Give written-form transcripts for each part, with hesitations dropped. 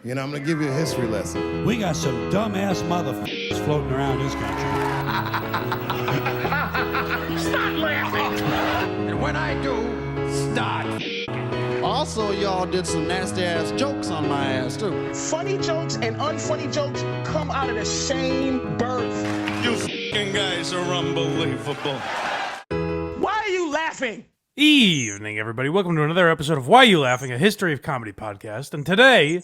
You know, I'm going to give you a history lesson. We got some dumbass motherfuckers floating around this country. Stop laughing! And when I do, start. Also, y'all did some nasty-ass jokes on my ass, too. Funny jokes and unfunny jokes come out of the same birth. You f***ing guys are unbelievable. Why are you laughing? Evening, everybody. Welcome to another episode of Why You Laughing, a history of comedy podcast. And today,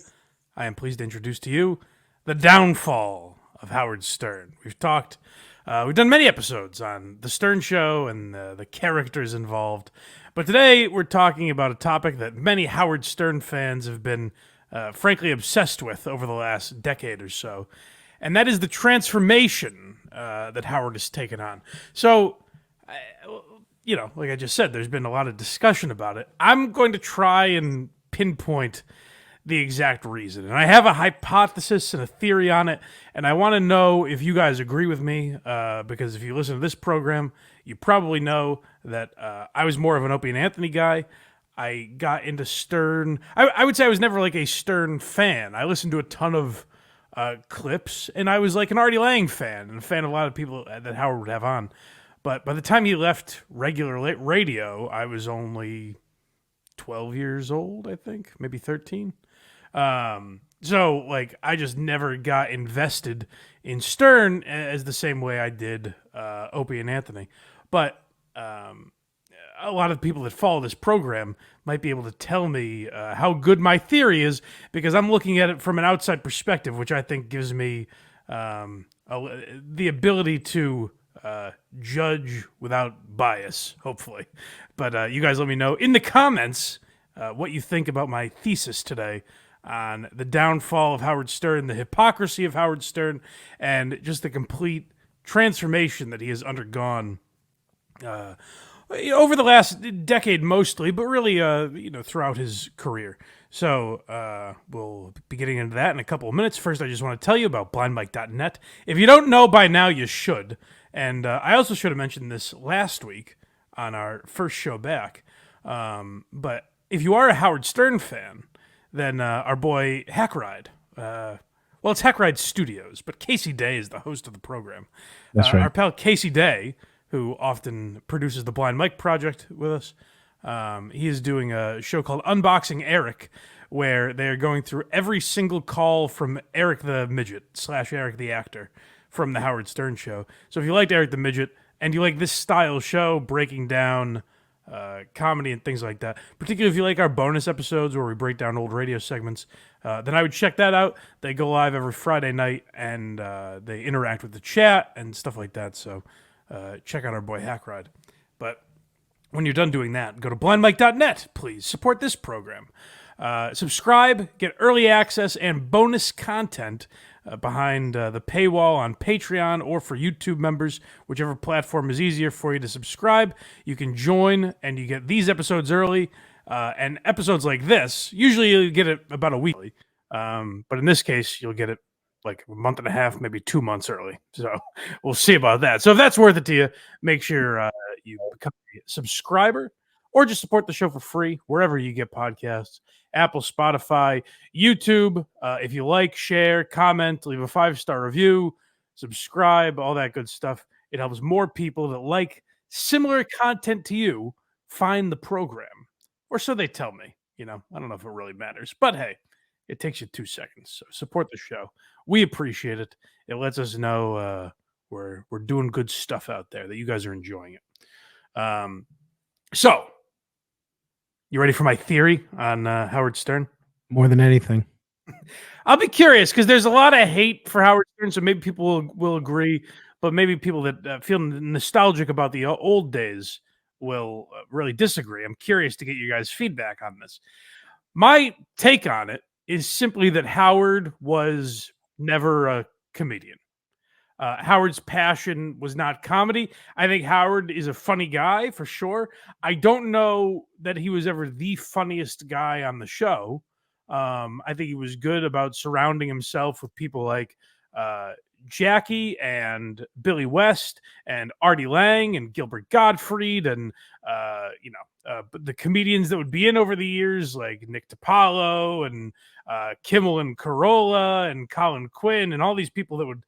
I am pleased to introduce to you the downfall of Howard Stern. We've done many episodes on the Stern Show and the characters involved. But today, we're talking about a topic that many Howard Stern fans have been, frankly, obsessed with over the last decade or so. And that is the transformation that Howard has taken on. So, you know, like I just said, there's been a lot of discussion about it. I'm going to try and pinpoint the exact reason. And I have a hypothesis and a theory on it, and I want to know if you guys agree with me, because if you listen to this program, you probably know that I was more of an Opie and Anthony guy. I got into Stern. I would say I was never like a Stern fan. I listened to a ton of clips, and I was like an Artie Lang fan, and a fan of a lot of people that Howard would have on. But by the time he left regular radio, I was only 12 years old, I think, maybe 13. So, like, I just never got invested in Stern as the same way I did Opie and Anthony. But a lot of people that follow this program might be able to tell me how good my theory is, because I'm looking at it from an outside perspective, which I think gives me the ability to judge without bias, hopefully. But you guys let me know in the comments what you think about my thesis today on the downfall of Howard Stern, the hypocrisy of Howard Stern, and just the complete transformation that he has undergone over the last decade mostly, but really throughout his career. So we'll be getting into that in a couple of minutes. First, I just want to tell you about blindmike.net. If you don't know by now, you should. And I also should have mentioned this last week on our first show back. But if you are a Howard Stern fan, then our boy Hackride, well, it's Hackride Studios, but Casey Day is the host of the program. That's right. Our pal Casey Day, who often produces the Blind Mike Project with us, he is doing a show called Unboxing Eric, where they're going through every single call from Eric the Midget / Eric the Actor from the Howard Stern Show. So if you liked Eric the Midget and you like this style show, breaking down comedy and things like that, particularly if you like our bonus episodes where we break down old radio segments, then I would check that out. They go live every Friday night, and they interact with the chat and stuff like that. So check out our boy Hackride. But when you're done doing that, go to blindmike.net, please. Support this program. Subscribe, get early access and bonus content behind the paywall on Patreon or for YouTube members, whichever platform is easier for you to subscribe. You can join, and you get these episodes early, and episodes like this, usually you get it about a week early, but in this case, you'll get it like a month and a half, maybe 2 months early. So we'll see about that. So if that's worth it to you, make sure you become a subscriber, or just support the show for free wherever you get podcasts. Apple, Spotify, YouTube. If you like, share, comment, leave a 5-star review, subscribe, all that good stuff. It helps more people that like similar content to you find the program. Or so they tell me. You know, I don't know if it really matters. But hey, it takes you 2 seconds. So support the show. We appreciate it. It lets us know we're doing good stuff out there, that you guys are enjoying it. So, you ready for my theory on Howard Stern? More than anything. I'll be curious, because there's a lot of hate for Howard Stern, so maybe people will agree, but maybe people that feel nostalgic about the old days will really disagree. I'm curious to get you guys' feedback on this. My take on it is simply that Howard was never a comedian. Howard's passion was not comedy. I think Howard is a funny guy for sure. I don't know that he was ever the funniest guy on the show. I think he was good about surrounding himself with people like Jackie and Billy West and Artie Lang and Gilbert Gottfried and the comedians that would be in over the years, like Nick DiPaolo and Kimmel and Carolla and Colin Quinn and all these people that would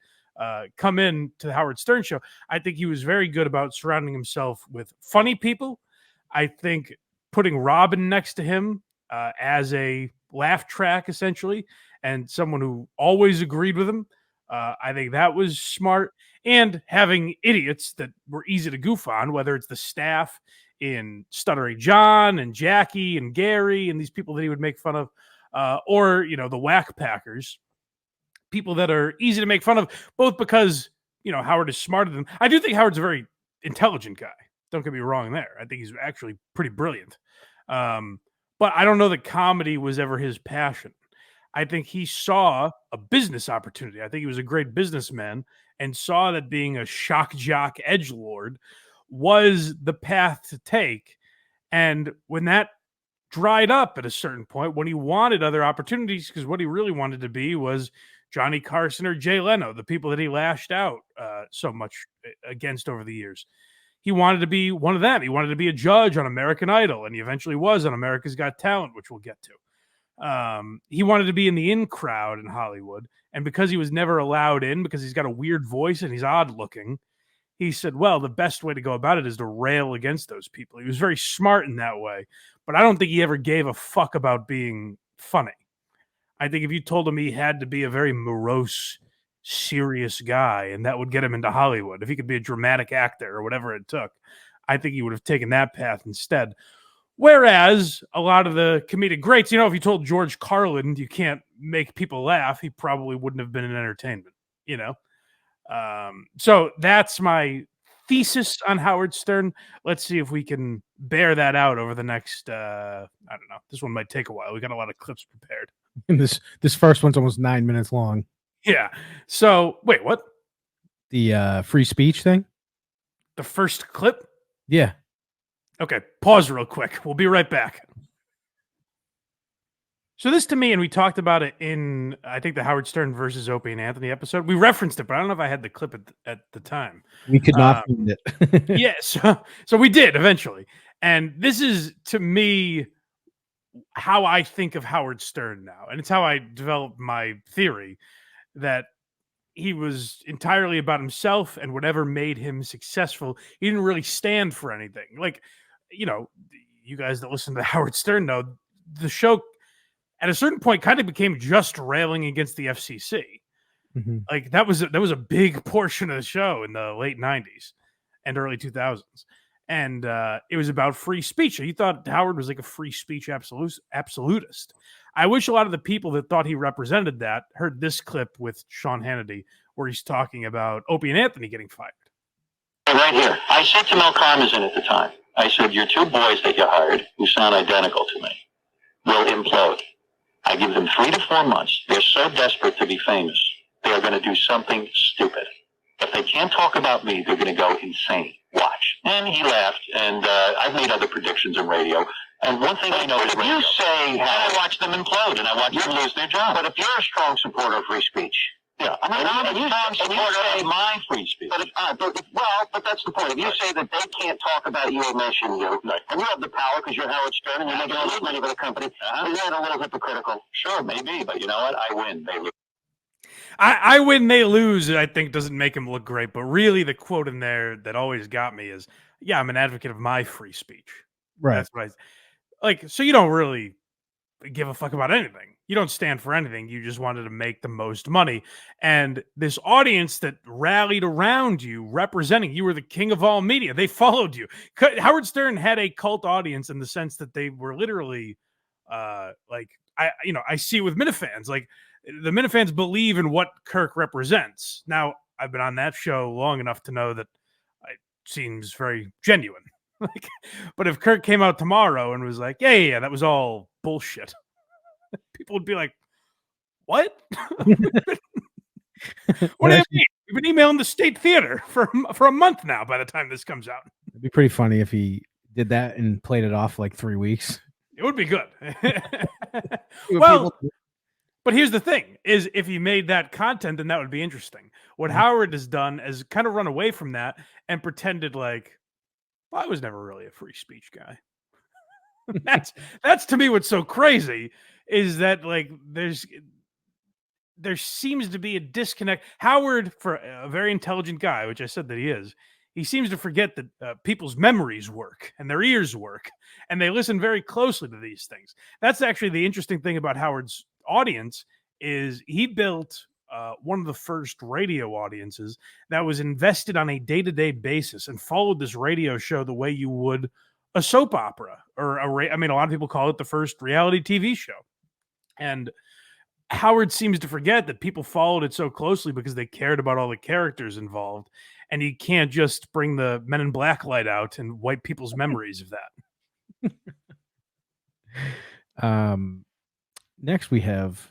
come in to the Howard Stern show. I think he was very good about surrounding himself with funny people. I think putting Robin next to him as a laugh track, essentially, and someone who always agreed with him, I think that was smart. And having idiots that were easy to goof on, whether it's the staff in Stuttering John and Jackie and Gary and these people that he would make fun of, or, the whack packers, people that are easy to make fun of, both because, Howard is smarter than them. I do think Howard's a very intelligent guy. Don't get me wrong there. I think he's actually pretty brilliant. But I don't know that comedy was ever his passion. I think he saw a business opportunity. I think he was a great businessman and saw that being a shock jock edgelord was the path to take. And when that dried up at a certain point, when he wanted other opportunities, because what he really wanted to be was Johnny Carson or Jay Leno, the people that he lashed out so much against over the years. He wanted to be one of them. He wanted to be a judge on American Idol, and he eventually was on America's Got Talent, which we'll get to. He wanted to be in the in crowd in Hollywood, and because he was never allowed in because he's got a weird voice and he's odd looking, he said, well, the best way to go about it is to rail against those people. He was very smart in that way, but I don't think he ever gave a fuck about being funny. I think if you told him he had to be a very morose, serious guy and that would get him into Hollywood, if he could be a dramatic actor or whatever it took, I think he would have taken that path instead. Whereas a lot of the comedic greats, if you told George Carlin you can't make people laugh, he probably wouldn't have been in entertainment, So that's my thesis on Howard Stern. Let's see if we can bear that out over the next, I don't know. This one might take a while. We got a lot of clips prepared. And this first one's almost 9 minutes long. Yeah. So wait, what? The free speech thing? The first clip? Yeah. Okay, pause real quick. We'll be right back. So this to me, and we talked about it in, I think, the Howard Stern versus Opie and Anthony episode. We referenced it, but I don't know if I had the clip at the time. We could not find it. Yes. Yeah, so we did eventually. And this is, to me, how I think of Howard Stern now. And it's how I developed my theory that he was entirely about himself and whatever made him successful. He didn't really stand for anything. Like, you guys that listen to Howard Stern know the show at a certain point kind of became just railing against the FCC. Mm-hmm. Like that was a big portion of the show in the late 90s and early 2000s. And it was about free speech. You thought Howard was like a free speech absolutist. I wish a lot of the people that thought he represented that heard this clip with Sean Hannity where he's talking about Opie and Anthony getting fired. Right here. I said to Mel Karmazin at the time, I said, your two boys that you hired, who sound identical to me, will implode. I give them 3 to 4 months. They're so desperate to be famous, they are going to do something stupid. If they can't talk about me, they're going to go insane. Watch. And he laughed, and I've made other predictions in radio. And one thing I know is radio. You say, I watch them implode, and I watch them lose their job. But if you're a strong supporter of free speech, yeah, I'm a strong supporter of my free speech. But that's the point. If you say that they can't talk about you or mention you, and you have the power because you're Howard Stern and you're making all this money for the company, is that a little hypocritical? Sure, maybe, but you know what? I win, they lose. I win, they lose, I think doesn't make him look great. But really the quote in there that always got me is, yeah, I'm an advocate of my free speech. Right. That's what so you don't really give a fuck about anything. You don't stand for anything. You just wanted to make the most money. And this audience that rallied around you, representing you were the king of all media. They followed you. Howard Stern had a cult audience in the sense that they were literally I see it with Minifans. Like the Minifans believe in what Kirk represents. Now, I've been on that show long enough to know that it seems very genuine. But if Kirk came out tomorrow and was like, yeah, that was all bullshit, people would be like, what? What do you mean? We've been emailing the State Theater for a month now by the time this comes out. It'd be pretty funny if he did that and played it off like 3 weeks. It would be good. But here's the thing: is if he made that content, then that would be interesting. What Howard has done is kind of run away from that and pretended like, well, I was never really a free speech guy. that's to me what's so crazy is that like there seems to be a disconnect. Howard, for a very intelligent guy, which I said that he seems to forget that people's memories work and their ears work, and they listen very closely to these things. That's actually the interesting thing about Howard's audience is he built one of the first radio audiences that was invested on a day-to-day basis and followed this radio show the way you would a soap opera or a lot of people call it the first reality TV show. And Howard seems to forget that people followed it so closely because they cared about all the characters involved. And you can't just bring the Men in Black light out and wipe people's memories of that. Next we have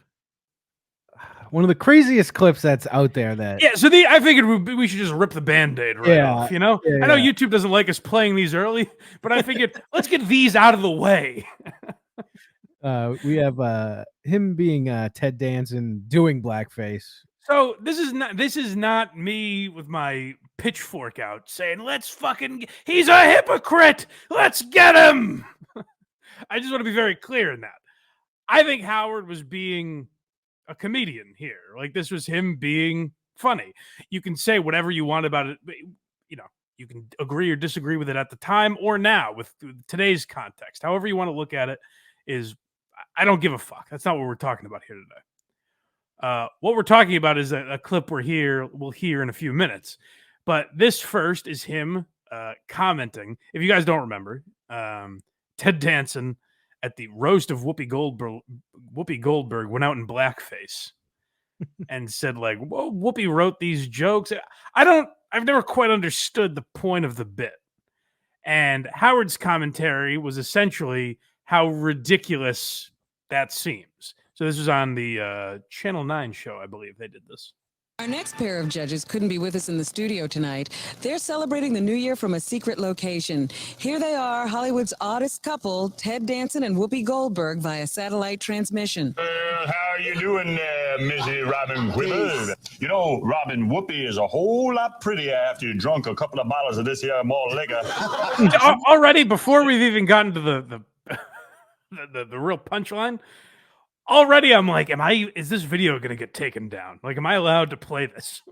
one of the craziest clips that's out there. I figured we should just rip the Band-Aid off. I know YouTube doesn't like us playing these early, but I figured let's get these out of the way. We have him being Ted Danson doing blackface. So this is not me with my pitchfork out saying he's a hypocrite. Let's get him. I just want to be very clear in that. I think Howard was being a comedian here. Like this was him being funny. You can say whatever you want about it, but you can agree or disagree with it at the time or now with today's context. However you want to look at it I don't give a fuck. That's not what we're talking about here today. What we're talking about is a clip we'll hear in a few minutes. But this first is him commenting. If you guys don't remember, Ted Danson at the roast of Whoopi Goldberg went out in blackface and said like, "Whoa, Whoopi wrote these jokes." I've never quite understood the point of the bit. And Howard's commentary was essentially how ridiculous that seems. So this was on the Channel 9 show, I believe they did this. Our next pair of judges couldn't be with us in the studio tonight. They're celebrating the new year from a secret location. Here they are, Hollywood's oddest couple, Ted Danson and Whoopi Goldberg, via satellite transmission. How are you doing, Missy Robin Whipper? You know, Robin, Whoopi is a whole lot prettier after you drunk a couple of bottles of this here malt liquor. Already, before we've even gotten to the real punchline, already I'm like, is this video going to get taken down? Like, am I allowed to play this?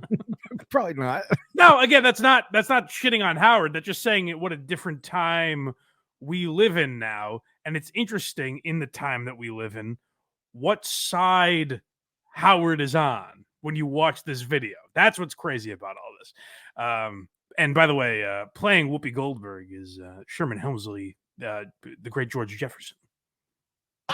Probably not. No, again, that's not shitting on Howard. That's just saying what a different time we live in now. And it's interesting in the time that we live in, what side Howard is on when you watch this video. That's what's crazy about all this. And by the way, playing Whoopi Goldberg is Sherman Hemsley, the great George Jefferson.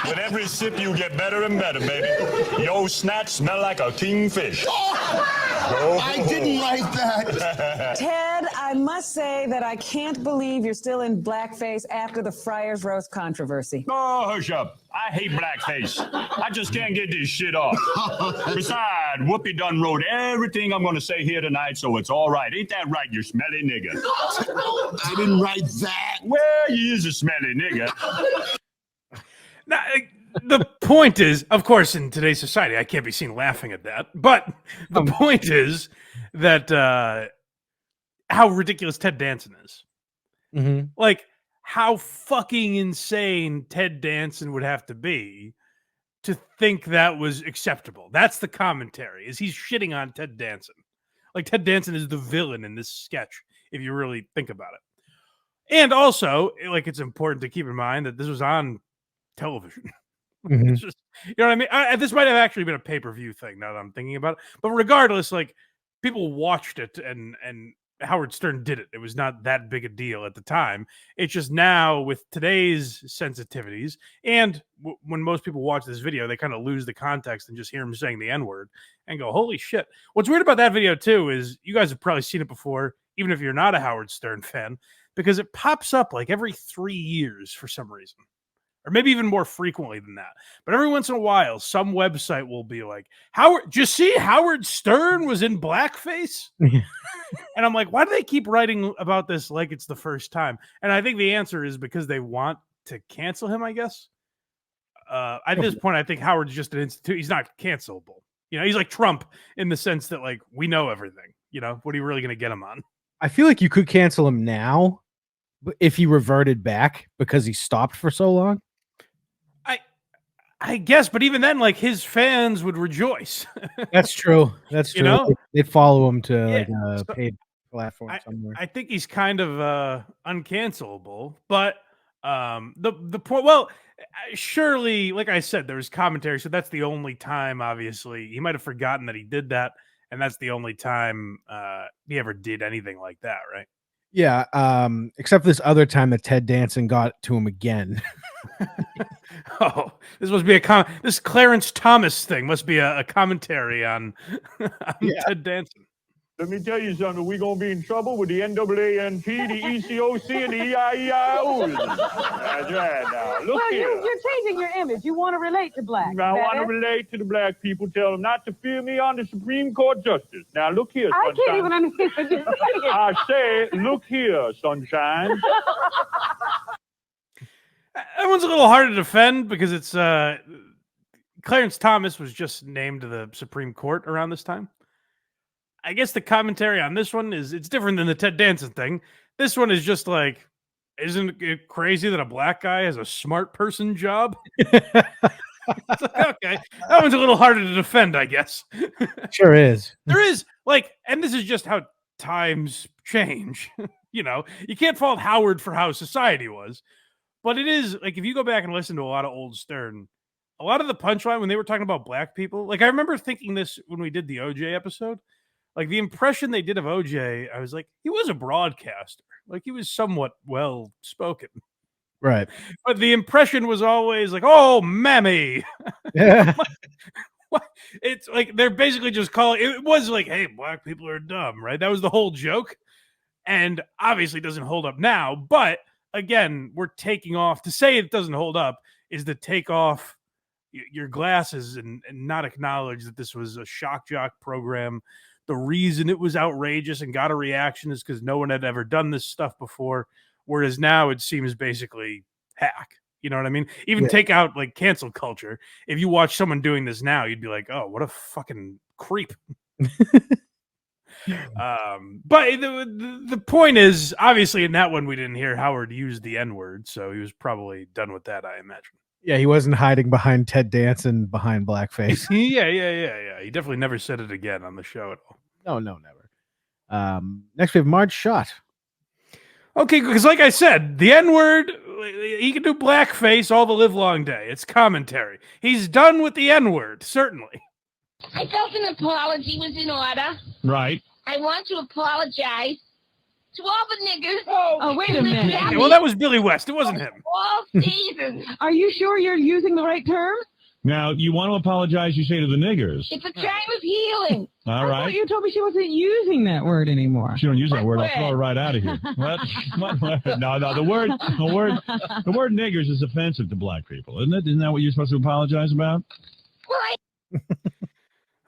With every sip, you get better and better, baby. Your snatch smell like a kingfish. I didn't like that. Ted, I must say that I can't believe you're still in blackface after the Friars Roast controversy. Oh, hush up. I hate blackface. I just can't get this shit off. Besides, Whoopi done wrote everything I'm going to say here tonight, so it's all right. Ain't that right, you smelly nigga? I didn't write that. Well, you is a smelly nigga. Now, the point is, of course, in today's society, I can't be seen laughing at that. But the point is that how ridiculous Ted Danson is. Mm-hmm. Like, how fucking insane Ted Danson would have to be to think that was acceptable. That's the commentary, is he's shitting on Ted Danson. Like, Ted Danson is the villain in this sketch, if you really think about it. And also, like, it's important to keep in mind that this was on television. Mm-hmm. It's just, you know what I mean? This might have actually been a pay-per-view thing now that I'm thinking about it. But regardless, like, people watched it and Howard Stern did it. It was not that big a deal at the time. It's just now with today's sensitivities and when most people watch this video, they kind of lose the context and just hear him saying the N-word and go, holy shit. What's weird about that video too is you guys have probably seen it before, even if you're not a Howard Stern fan, because it pops up like every 3 years for some reason. Or maybe even more frequently than that. But every once in a while, some website will be like, did you see Howard Stern was in blackface? And I'm like, why do they keep writing about this like it's the first time? And I think the answer is because they want to cancel him, I guess. at this point, I think Howard's just an institute. He's not cancelable. He's like Trump in the sense that like we know everything. What are you really going to get him on? I feel like you could cancel him now, if he reverted back because he stopped for so long. I guess, but even then, like his fans would rejoice. That's true. That's true. They'd follow him to like a paid platform somewhere. I think he's kind of uncancelable, but the point. Well, surely, like I said, there was commentary, so that's the only time. Obviously, he might have forgotten that he did that, and that's the only time he ever did anything like that, right? Yeah. Except for this other time that Ted Danson got to him again. Oh, this must be this Clarence Thomas thing must be a commentary on Ted Danson. Let me tell you something. We're going to be in trouble with the NAANP, the ECOC, and the EIEIOs. That's right now. Look here. You're changing your image. You want to relate to black. I want to relate to the black people. Tell them not to fear me on the Supreme Court justice. Now, look here, I sunshine. can't even understand what you're saying. I say, look here, sunshine. That one's a little hard to defend because it's Clarence Thomas was just named to the Supreme Court around this time. I guess the commentary on this one is it's different than the Ted Danson thing. This one is just like, isn't it crazy that a black guy has a smart person job? It's like, okay, that one's a little harder to defend, I guess. Sure is. There is like, and this is just how times change. You can't fault Howard for how society was. But it is like if you go back and listen to a lot of old Stern, a lot of the punchline when they were talking about black people, like I remember thinking this when we did the OJ episode, like the impression they did of OJ, I was like, he was a broadcaster, like he was somewhat well spoken, right? But the impression was always like, oh, mammy. Yeah. It's like they're basically just calling it was like, hey, black people are dumb, right? That was the whole joke, and obviously doesn't hold up now, but. Again, we're taking off to say it doesn't hold up is to take off your glasses and not acknowledge that this was a shock jock program. The reason it was outrageous and got a reaction is because no one had ever done this stuff before. Whereas now it seems basically hack. You know what I mean? Even take out like cancel culture. If you watch someone doing this now, you'd be like, oh, what a fucking creep. But the point is, obviously, in that one, we didn't hear Howard use the N-word, so he was probably done with that, I imagine. Yeah, he wasn't hiding behind Ted Danson behind blackface. Yeah. He definitely never said it again on the show at all. No, never. Next, we have Marge Schott. Okay, because like I said, the N-word, he can do blackface all the live long day. It's commentary. He's done with the N-word, certainly. I felt an apology was in order. Right. I want to apologize to all the niggers. Oh, wait a minute. Okay, well, that was Billy West. It wasn't him. All seasons. Are you sure you're using the right terms? Now, you want to apologize, you say to the niggers. It's a time of healing. All I right. thought you told me she wasn't using that word anymore. She don't use that word. I'll throw her right out of here. What? No. The word niggers is offensive to black people, isn't it? Isn't that what you're supposed to apologize about? Well,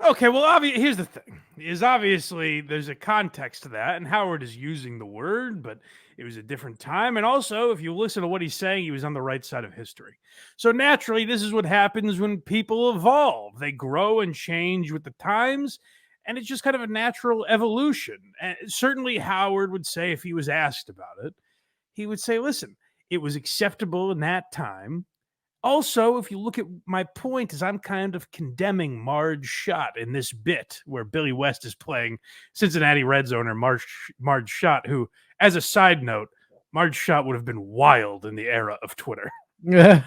Okay, well, here's the thing. Is obviously there's a context to that, and Howard is using the word, but it was a different time. And also, if you listen to what he's saying, he was on the right side of history. So naturally, this is what happens when people evolve. They grow and change with the times, and it's just kind of a natural evolution. And certainly Howard would say, if he was asked about it, he would say, listen, it was acceptable in that time. Also, if you look at my point, is I'm kind of condemning Marge Schott in this bit where Billy West is playing Cincinnati Reds owner Marge Schott, who, as a side note, Marge Schott would have been wild in the era of Twitter. If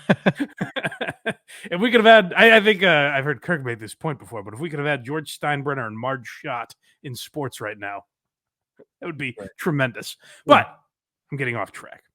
we could have had, I think I've heard Kirk make this point before, but if we could have had George Steinbrenner and Marge Schott in sports right now, that would be tremendous. But I'm getting off track.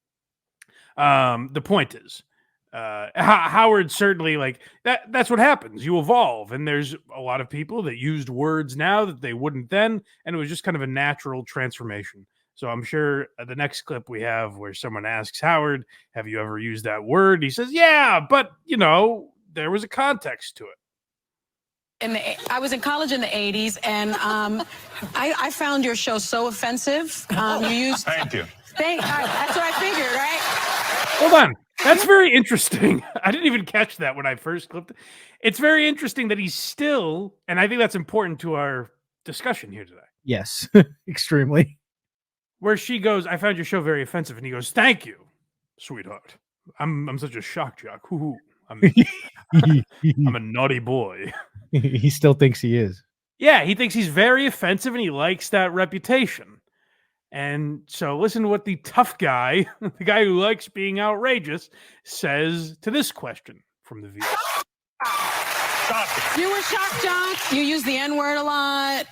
The point is, Howard certainly like that's what happens. You evolve, and there's a lot of people that used words now that they wouldn't then, and it was just kind of a natural transformation. So I'm sure the next clip we have where someone asks Howard, have you ever used that word? He says, yeah, but there was a context to it. I was in college in the 80s, and I found your show so offensive. You used Thank you. that's what I figured, right? Hold on. That's very interesting. I didn't even catch that when I first clipped it. It's very interesting that he's still, and I think that's important to our discussion here today. Yes, extremely. Where she goes, I found your show very offensive, and he goes, "Thank you, sweetheart. I'm such a shock jock. Hoo-hoo. I'm a naughty boy." He still thinks he is. Yeah, he thinks he's very offensive, and he likes that reputation. And so listen to what the tough guy, the guy who likes being outrageous, says to this question from the viewer. You were shocked, Jock. You use the N-word a lot.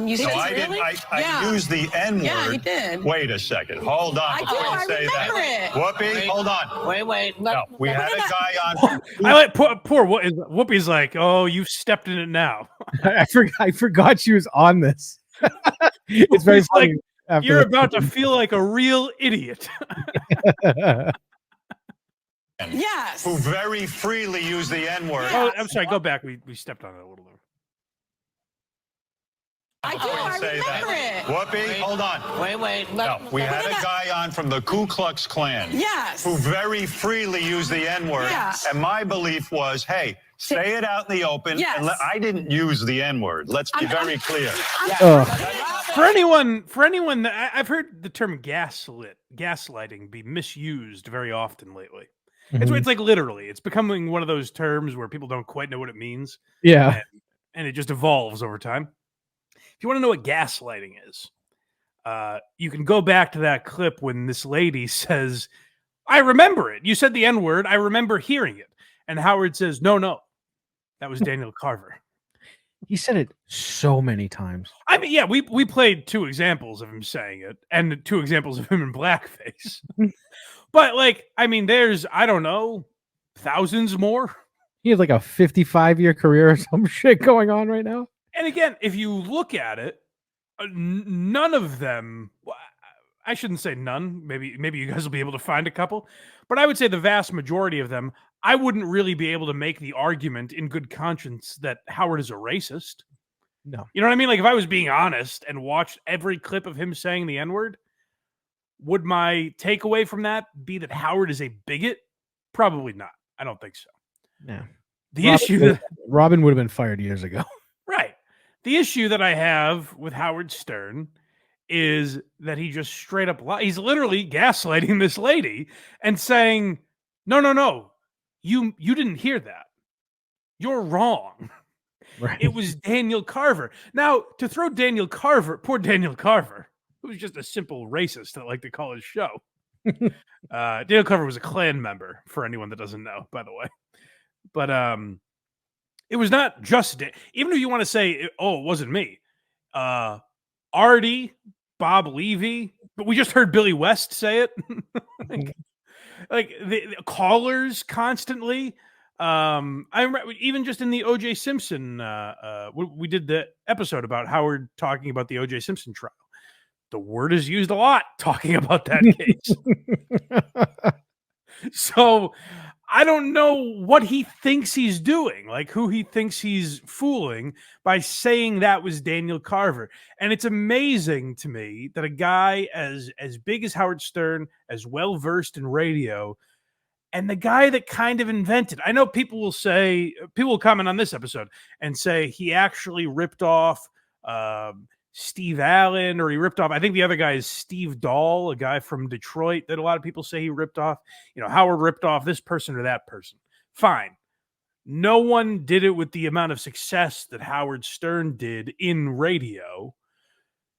You No, said I didn't. I used the N-word. Yeah, you did. Wait a second. Hold on before you say that. Whoopi, hold on. Wait. No, we had a guy on. I like poor Whoopi's like, "Oh, you've stepped in it now." I forgot she was on this. It's very funny. Like, you're about to feel like a real idiot. Yes. Who very freely use the N-word. Oh, I'm sorry. Go back. We stepped on it a little bit. I do. I remember it. Whoopi, hold on. Wait. No, we had a guy on from the Ku Klux Klan. Yes. Who very freely used the N-word. Yes. And my belief was, hey, say it out in the open. Yes. And I didn't use the N-word. Let's be very clear. For anyone that I've heard the term gaslighting be misused very often lately. It's like literally, it's becoming one of those terms where people don't quite know what it means. Yeah. And it just evolves over time. If you want to know what gaslighting is, you can go back to that clip when this lady says, "I remember it. You said the N-word. I remember hearing it." And Howard says, no, that was Daniel Carver. He said it so many times. I mean, yeah, we played 2 examples of him saying it and 2 examples of him in blackface. But, like, I mean, there's, I don't know, thousands more. He has like a 55-year career or some shit going on right now. And again, if you look at it, none of them, I shouldn't say none. Maybe you guys will be able to find a couple. But I would say the vast majority of them, I wouldn't really be able to make the argument in good conscience that Howard is a racist. No. You know what I mean? Like, if I was being honest and watched every clip of him saying the N-word, would my takeaway from that be that Howard is a bigot? Probably not. I don't think so. Yeah. Robin would have been fired years ago. Right. The issue that I have with Howard Stern is that he just straight up he's literally gaslighting this lady and saying, no, you didn't hear that. You're wrong. Right. It was Daniel Carver. Now, to throw poor Daniel Carver, who was just a simple racist that liked to call his show. Daniel Carver was a Klan member, for anyone that doesn't know, by the way. But it was not just even if you want to say, it wasn't me. Artie, Bob Levy, but we just heard Billy West say it. like the callers constantly. I remember even just in the O.J. Simpson, we did the episode about Howard talking about the O.J. Simpson trial. The word is used a lot talking about that case. So I don't know what he thinks he's doing, like who he thinks he's fooling by saying that was Daniel Carver. And it's amazing to me that a guy as big as Howard Stern, as well-versed in radio, and the guy that kind of invented, I know people will comment on this episode and say he actually ripped off Steve Allen, or he ripped off, I think the other guy is Steve Dahl, a guy from Detroit that a lot of people say he ripped off. You know, Howard ripped off this person or that person. Fine. No one did it with the amount of success that Howard Stern did in radio.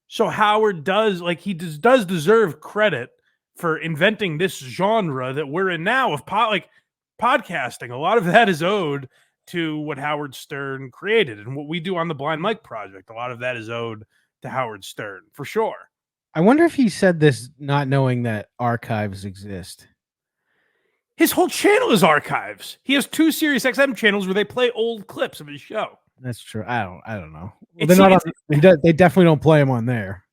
So Howard does deserve credit for inventing this genre that we're in now of podcasting. A lot of that is owed to what Howard Stern created, and what we do on the Blind Mike Project. A lot of that is owed to Howard Stern, for sure. I wonder if he said this not knowing that archives exist. His whole channel is archives. He has 2 Sirius XM channels where they play old clips of his show. That's true. I don't know. Well, they definitely don't play them on there.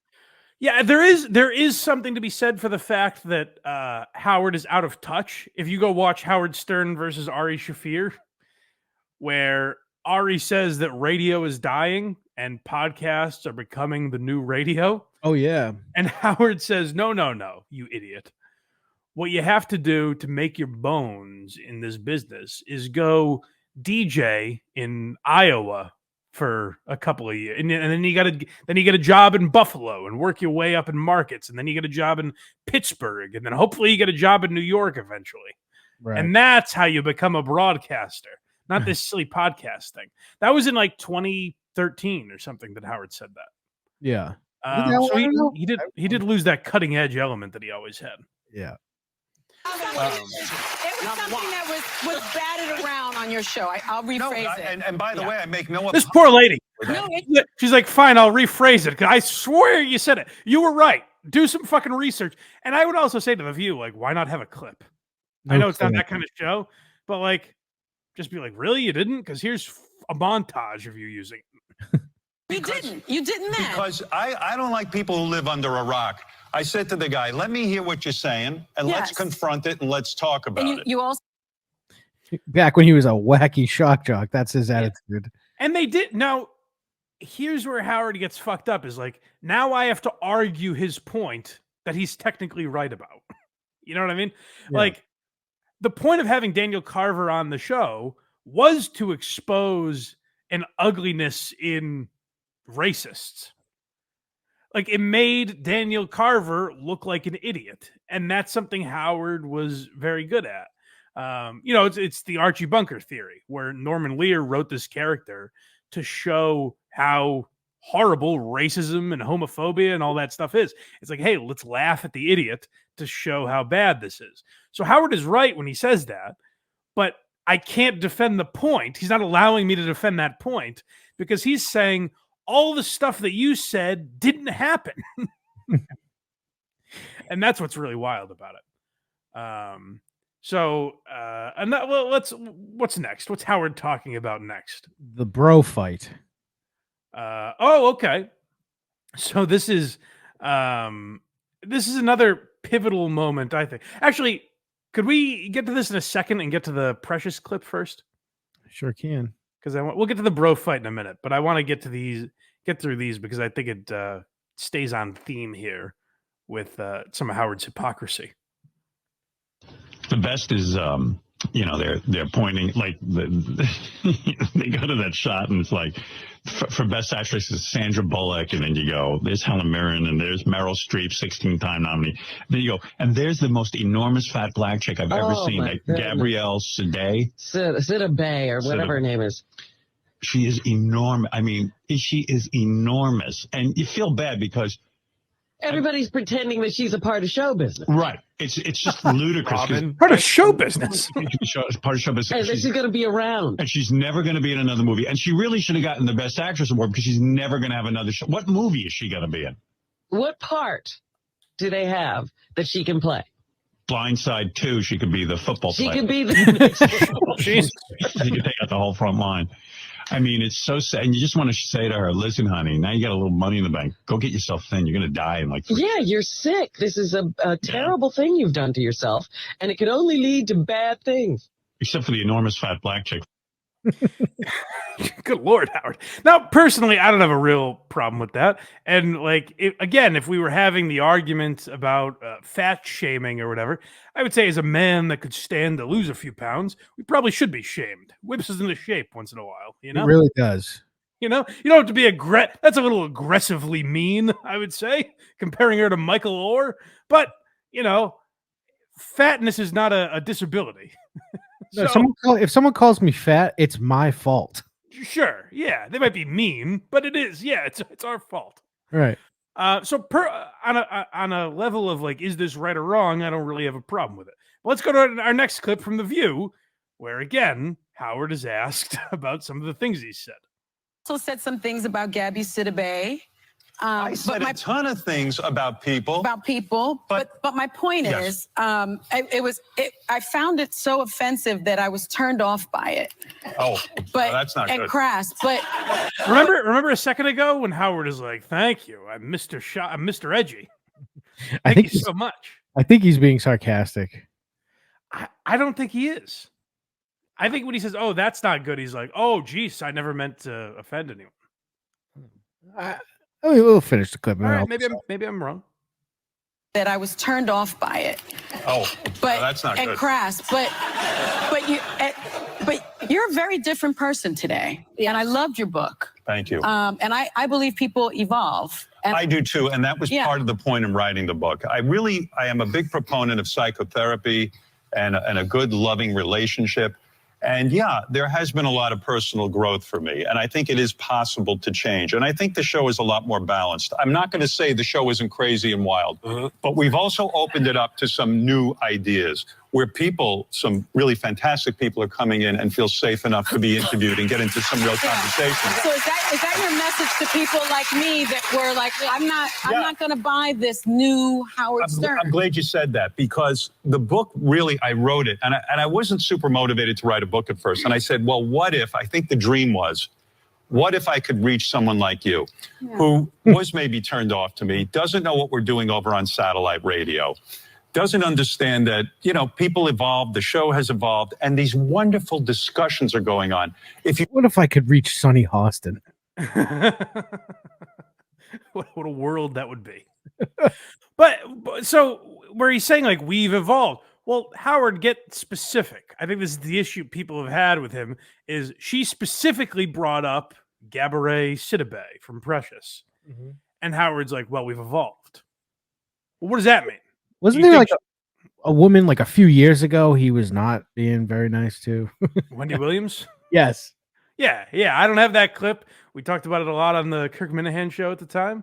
Yeah, there is something to be said for the fact that Howard is out of touch. If you go watch Howard Stern versus Ari Shaffir, where Ari says that radio is dying and podcasts are becoming the new radio. Oh, yeah. And Howard says, no, you idiot. what you have to do to make your bones in this business is go DJ in Iowa for a couple of years, and then you get a job in Buffalo and work your way up in markets, and then you get a job in Pittsburgh, and then hopefully you get a job in New York eventually. Right. And that's how you become a broadcaster, not this silly podcast thing. That was in like 2013 or something that Howard said that. Yeah. So he did lose that cutting edge element that he always had. Yeah. It was something that was batted around on your show. I'll rephrase it. And by the way, I make no. This poor lady. No, She's like, fine, I'll rephrase it. 'Cause I swear you said it. You were right. Do some fucking research. And I would also say to the View, like, why not have a clip? I know it's not that kind of show, but like, just be like, really? You didn't? Because here's a montage of you using it. You didn't that. Because I don't like people who live under a rock. I said to the guy, let me hear what you're saying, and let's confront it, and let's talk about it. You also Back when he was a wacky shock jock, that's his attitude. And they did. Now, here's where Howard gets fucked up is like, now I have to argue his point that he's technically right about. You know what I mean? Yeah. Like, the point of having Daniel Carver on the show was to expose an ugliness in racists. Like, it made Daniel Carver look like an idiot. And that's something Howard was very good at. It's the Archie Bunker theory, where Norman Lear wrote this character to show how horrible racism and homophobia and all that stuff is. It's like, hey, let's laugh at the idiot to show how bad this is. So Howard is right when he says that, but I can't defend the point. He's not allowing me to defend that point because he's saying all the stuff that you said didn't happen. And that's what's really wild about it. What's next? What's Howard talking about next? The bro fight. Okay. So this is another pivotal moment, I think. Actually, could we get to this in a second and get to the Precious clip first? Sure can. Because we'll get to the bro fight in a minute, but I want to get through these because I think it stays on theme here with some of Howard's hypocrisy. The best is, they're pointing like they go to that shot and it's like for best actress is Sandra Bullock, and then you go there's Helen Mirren and there's Meryl Streep, 16-time nominee. Then you go and there's the most enormous fat black chick I've ever seen, like Gabrielle Sidibe, Sidibe or whatever her name is. She is enormous. I mean, she is enormous, and you feel bad because everybody's pretending that she's a part of show business. Right. It's just ludicrous. Part of show business. Part of show business. And she's going to be around. And she's never going to be in another movie. And she really should have gotten the Best Actress award because she's never going to have another show. What movie is she going to be in? What part do they have that she can play? Blindside 2, she could be the football player. She could be the... She could take out the whole front line. I mean, it's so sad. And you just want to say to her, listen, honey, now you got a little money in the bank. Go get yourself thin. You're going to die in like 3 Yeah, you're sick. This is a terrible thing you've done to yourself, and it can only lead to bad things. Except for the enormous fat black chick. Good Lord, Howard. Now, personally, I don't have a real problem with that. And like, if we were having the argument about fat shaming or whatever, I would say as a man that could stand to lose a few pounds, we probably should be shamed. Whips us into shape once in a while, you know? It really does. You know, you don't have to be that's a little aggressively mean, I would say, comparing her to Michael Orr. But, fatness is not a disability. No, if someone calls me fat, it's my fault. Sure, yeah, they might be mean, but it is, it's our fault. Right. So on a level of like, is this right or wrong? I don't really have a problem with it. But let's go to our next clip from The View, where again Howard is asked about some of the things he said. also said some things about Gabby Sidibe. I said a ton of things about people. But my point is, I found it so offensive that I was turned off by it. Oh, that's not good. And crass. But remember a second ago when Howard is like, "Thank you, I'm Mr. Edgy. I Thank you so much." I think he's being sarcastic. I don't think he is. I think when he says, "Oh, that's not good," he's like, "Oh, geez, I never meant to offend anyone." We'll finish the clip. All right, maybe I'm wrong. that I was turned off by it. Oh, But that's not and good. crass. But you're a very different person today, and I loved your book. Thank you. And I believe people evolve. And I do too, and that was part of the point in writing the book. I am a big proponent of psychotherapy and a good, loving relationship. And yeah, there has been a lot of personal growth for me, and I think it is possible to change. And I think the show is a lot more balanced. I'm not going to say the show isn't crazy and wild, but we've also opened it up to some new ideas where people, some really fantastic people, are coming in and feel safe enough to be interviewed and get into some real conversation. So is that your message to people like me that were like, I'm not going to buy this new Howard Stern? I'm glad you said that, because the book, really, I wrote it, and I wasn't super motivated to write a book at first. And I said, well, what if, I think the dream was, what if I could reach someone like you who was maybe turned off to me, doesn't know what we're doing over on satellite radio, doesn't understand that, people evolve, the show has evolved, and these wonderful discussions are going on. What if I could reach Sonny Hostin? What a world that would be. but so where he's saying like we've evolved. Well, Howard, get specific. I think this is the issue people have had with him is she specifically brought up Gabourey Sidibe from Precious. And Howard's like, well, we've evolved. Well, what does that mean? Wasn't there like a woman like a few years ago he was not being very nice to? Wendy Williams? Yes. Yeah. I don't have that clip. We talked about it a lot on the Kirk Minahan show at the time.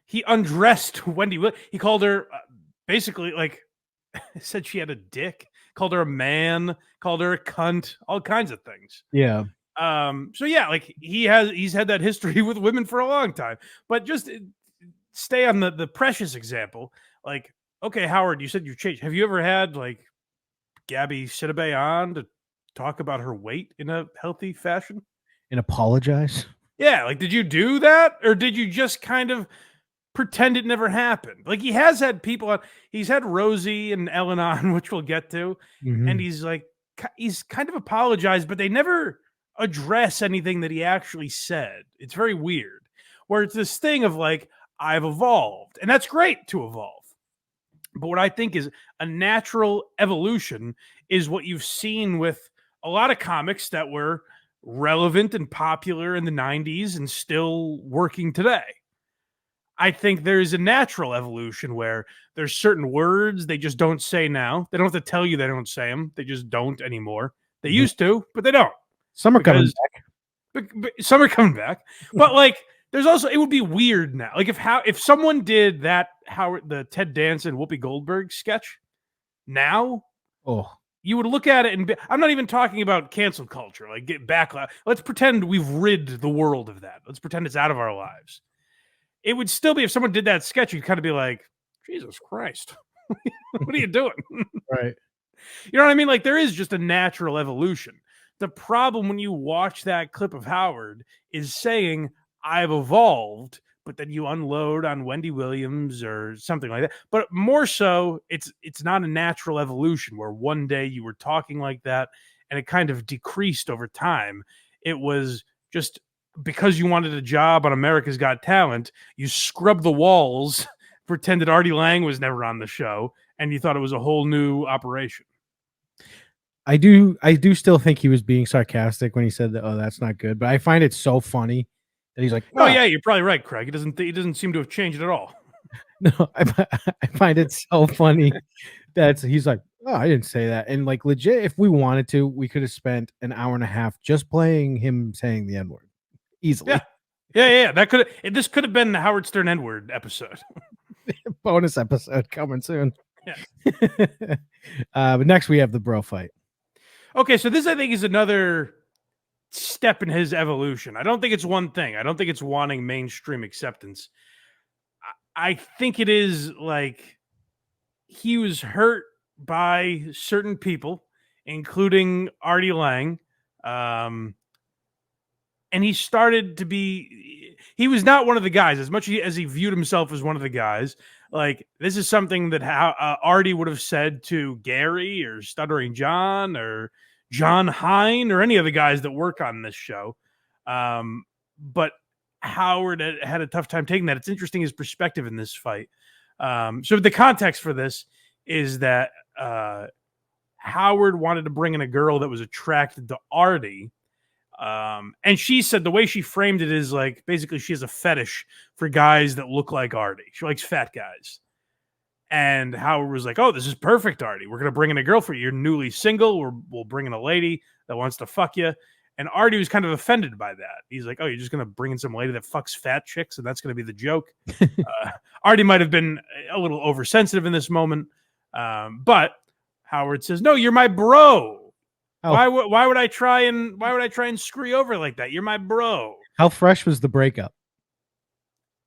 He undressed Wendy Williams. He called her basically like said she had a dick, called her a man, called her a cunt, all kinds of things. Yeah. So yeah, like he's had that history with women for a long time. But just stay on the Precious example. Like, okay, Howard, you said you've changed. Have you ever had like Gabby Sidibe on to talk about her weight in a healthy fashion? And apologize? Yeah, like did you do that? Or did you just kind of pretend it never happened? Like he has had people on, he's had Rosie and Ellen on, which we'll get to, and he's kind of apologized, but they never address anything that he actually said. It's very weird. Where it's this thing of like, I've evolved, and that's great to evolve. But what I think is a natural evolution is what you've seen with a lot of comics that were relevant and popular in the 90s and still working today. I think there's a natural evolution where there's certain words they just don't say now. They don't have to tell you they don't say them. They just don't anymore. They used to, but they don't. Some are coming back. Some are coming back. But like, there's also, it would be weird now. Like if someone did that, the Ted Danson, Whoopi Goldberg sketch now, you would look at it and I'm not even talking about cancel culture, like get backlash. Let's pretend we've rid the world of that. Let's pretend it's out of our lives. It would still be, if someone did that sketch, you'd kind of be like, Jesus Christ, what are you doing? Right. You know what I mean? Like there is just a natural evolution. The problem when you watch that clip of Howard is saying, I've evolved, but then you unload on Wendy Williams or something like that. But more so, it's not a natural evolution where one day you were talking like that and it kind of decreased over time. It was just because you wanted a job on America's Got Talent, you scrubbed the walls, pretended Artie Lang was never on the show, and you thought it was a whole new operation. I do still think he was being sarcastic when he said that, oh, that's not good. But I find it so funny that he's like, oh yeah, you're probably right, Craig. He doesn't seem to have changed at all. No, I find it so funny that he's like, oh, I didn't say that. And like legit, if we wanted to, we could have spent an hour and a half just playing him saying the N-word easily. Yeah. This could have been the Howard Stern N-word episode. Bonus episode coming soon. Yeah. But next we have the bro fight. Okay, so this I think is another step in his evolution. I don't think it's one thing. I don't think it's wanting mainstream acceptance. I think it is like he was hurt by certain people, including Artie Lang. And he started to be, he was not one of the guys as much as he viewed himself as one of the guys. Like this is something that Artie would have said to Gary or Stuttering John or John Hine or any of the guys that work on this show. But Howard had a tough time taking that. It's interesting his perspective in this fight. So the context for this is that Howard wanted to bring in a girl that was attracted to Artie. And she said the way she framed it is like basically she has a fetish for guys that look like Artie. She likes fat guys. And Howard was like, "Oh, this is perfect, Artie. We're gonna bring in a girl for you. You're newly single. We'll bring in a lady that wants to fuck you." And Artie was kind of offended by that. He's like, "Oh, you're just gonna bring in some lady that fucks fat chicks, and that's gonna be the joke." Artie might have been a little oversensitive in this moment, but Howard says, "No, you're my bro. Oh. Why would I try and screw you over like that? You're my bro." How fresh was the breakup?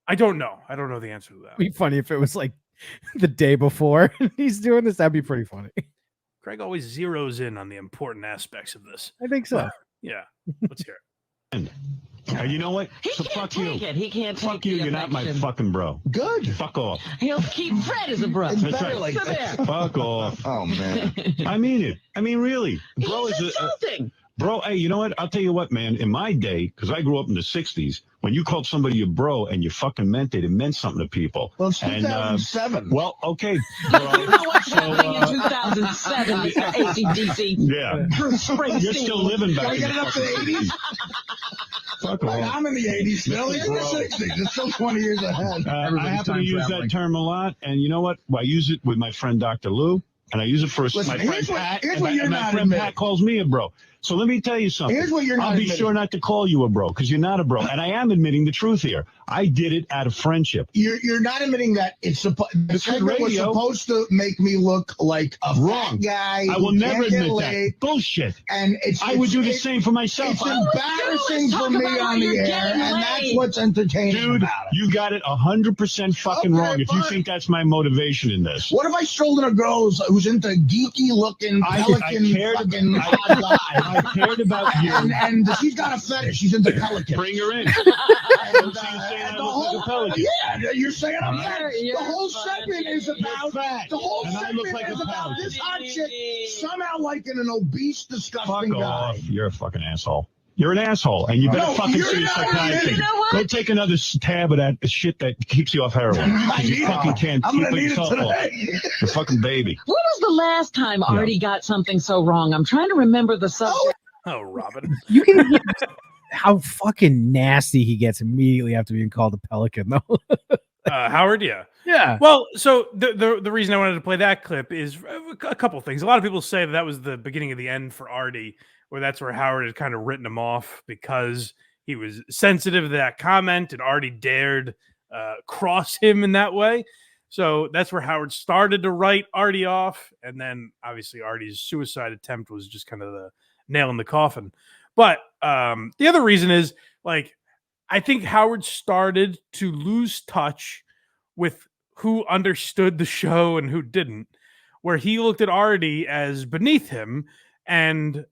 I don't know. I don't know the answer to that. It'd be funny if it was like the day before he's doing this. That'd be pretty funny. Craig always zeroes in on the important aspects of this. I think so. But, yeah. Let's hear it. You know what? He So can't fuck take you. it. He can't take Fuck you. the You're not my affection. fucking bro. Good. Fuck off. He'll keep Fred as a brother. It's That's better right. like So that. there. Fuck off. Oh, man. I mean it. I mean, really. Bro He's is insulting. bro. Hey, you know what? I'll tell you what, man. In my day, because I grew up in the 60s, when you called somebody a bro and you fucking meant it something to people. Well, it's And, 2007. well, okay. You know what's happening in 2007, Mr. ACDC? Yeah. Bruce Springsteen. You're still living back Can we in get the it up to the fucking 80s? Fuck Like, off. I'm in the 80s still. He's in the 60s. It's still 20 years ahead. I happen to use that term a lot, and you know what? Well, I use it with my friend Dr. Lou, and I use it for Listen, my friend here's what- Pat. here's and what my, you're and my not friend admitting. Pat calls me a bro. So let me tell you something. Here's what you're not I'll be admitting. sure not to call you a bro because you're not a bro, and I am admitting the truth here. I did it out of friendship. You're not admitting that it's the good segment was radio. supposed to make me look like a Wrong. fat guy. I will who never can't get admit laid, that. Bullshit. And I would do the same for myself. It's embarrassing Talk for me about how on the you're air, getting and laid. that's what's entertaining Dude, about it. you got it 100% fucking Okay, wrong if you fine. think that's my motivation in this. What if I strolled in a girl who's into geeky looking pelican fucking hot guy? I cared about you. And she's got a fetish. She's into pelicans. Bring her in. And, Don't see you saying I the look whole, like a pelican. yeah, you're saying I'm fat. You're The whole funny. segment is about fat. the whole And I look segment like a is about pelican. this hot chick somehow liking an obese, disgusting Fuck guy. off. You're a fucking asshole. You're an asshole, and you better No, fucking you're see a not psychiatrist. admitting- You know what? Go take another tab of that shit that keeps you off heroin. I 'Cause you need fucking it. can't I'm keep gonna need it yourself off. today. You're a fucking baby. When was the last time Artie got something so wrong? I'm trying to remember the subject. Oh, Robin. You can hear how fucking nasty he gets immediately after being called a pelican, though. Howard, yeah. Yeah. Well, so the reason I wanted to play that clip is a couple things. A lot of people say that was the beginning of the end for Artie, where that's where Howard had kind of written him off because he was sensitive to that comment and Artie dared cross him in that way. So that's where Howard started to write Artie off. And then obviously Artie's suicide attempt was just kind of the nail in the coffin. But the other reason is, like, I think Howard started to lose touch with who understood the show and who didn't, where he looked at Artie as beneath him, and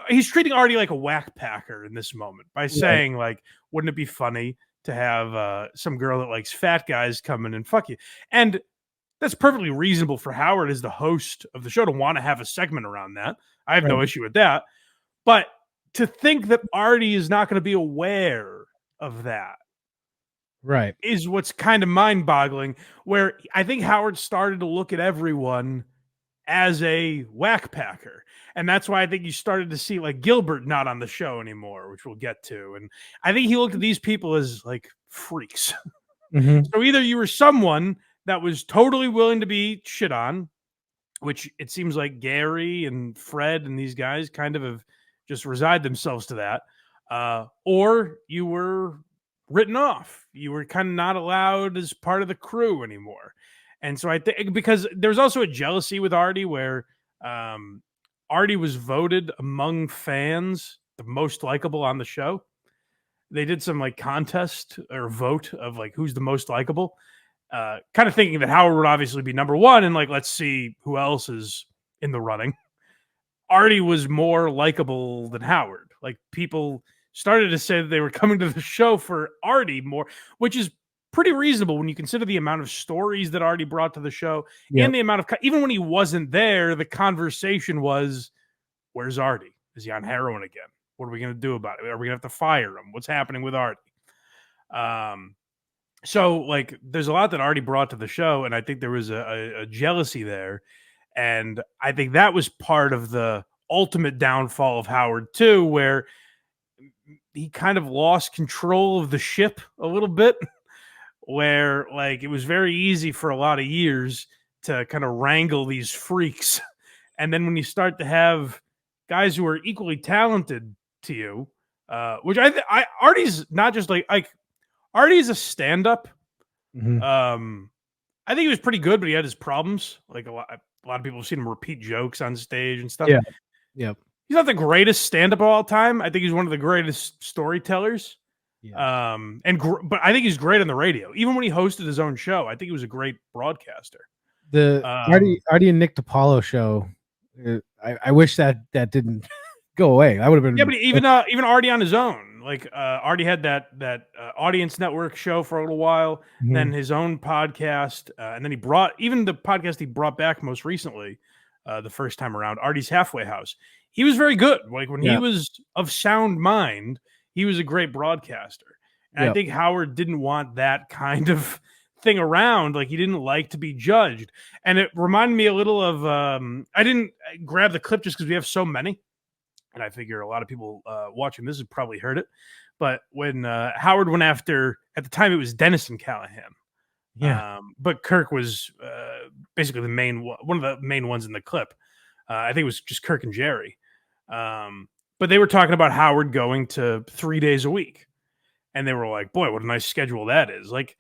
he's treating Artie like a whack packer in this moment by saying, like, wouldn't it be funny to have some girl that likes fat guys come in and fuck you? And that's perfectly reasonable for Howard as the host of the show to want to have a segment around that. I have no issue with that. But to think that Artie is not going to be aware of that Right. is what's kind of mind-boggling, where I think Howard started to look at everyone as a whack packer. And that's why I think you started to see, like, Gilbert not on the show anymore, which we'll get to. And I think he looked at these people as, like, freaks. Mhm. So either you were someone that was totally willing to be shit on, which it seems like Gary and Fred and these guys kind of have just resigned themselves to that, or you were written off. You were kind of not allowed as part of the crew anymore. And so I think, because there's also a jealousy with Artie where Artie was voted among fans the most likable on the show. They did some, like, contest or vote of, like, who's the most likable, kind of thinking that Howard would obviously be number one, and, like, let's see who else is in the running. Artie was more likable than Howard. Like, people started to say that they were coming to the show for Artie more, which is pretty reasonable when you consider the amount of stories that Artie brought to the show. Yep. And the amount of, even when he wasn't there, the conversation was, where's Artie? Is he on heroin again? What are we going to do about it? Are we going to have to fire him? What's happening with Artie? So like there's a lot that Artie brought to the show, and I think there was a jealousy there, and I think that was part of the ultimate downfall of Howard too, where he kind of lost control of the ship a little bit, where like it was very easy for a lot of years to kind of wrangle these freaks. And then when you start to have guys who are equally talented to you, which Artie's not just like Artie's a stand-up. I think he was pretty good, but he had his problems. Like a lot of people have seen him repeat jokes on stage and stuff. Yeah. Yep. He's not the greatest stand-up of all time. I think he's one of the greatest storytellers. Yeah. But I think he's great on the radio. Even when he hosted his own show, I think he was a great broadcaster. The Artie and Nick DiPaolo show. I wish that didn't go away. I would have been. Yeah, but even Artie on his own. Like Artie had that Audience Network show for a little while, then his own podcast, and then he brought even the podcast he brought back most recently, the first time around, Artie's Halfway House. He was very good. Like when he was of sound mind, he was a great broadcaster. And I think Howard didn't want that kind of thing around. Like he didn't like to be judged. And it reminded me a little of I didn't grab the clip just because we have so many. And I figure a lot of people watching this have probably heard it. But when Howard went after, at the time it was Dennis and Callahan. Yeah. But Kirk was basically one of the main ones in the clip. I think it was just Kirk and Jerry. But they were talking about Howard going to 3 days a week. And they were like, boy, what a nice schedule that is. Like,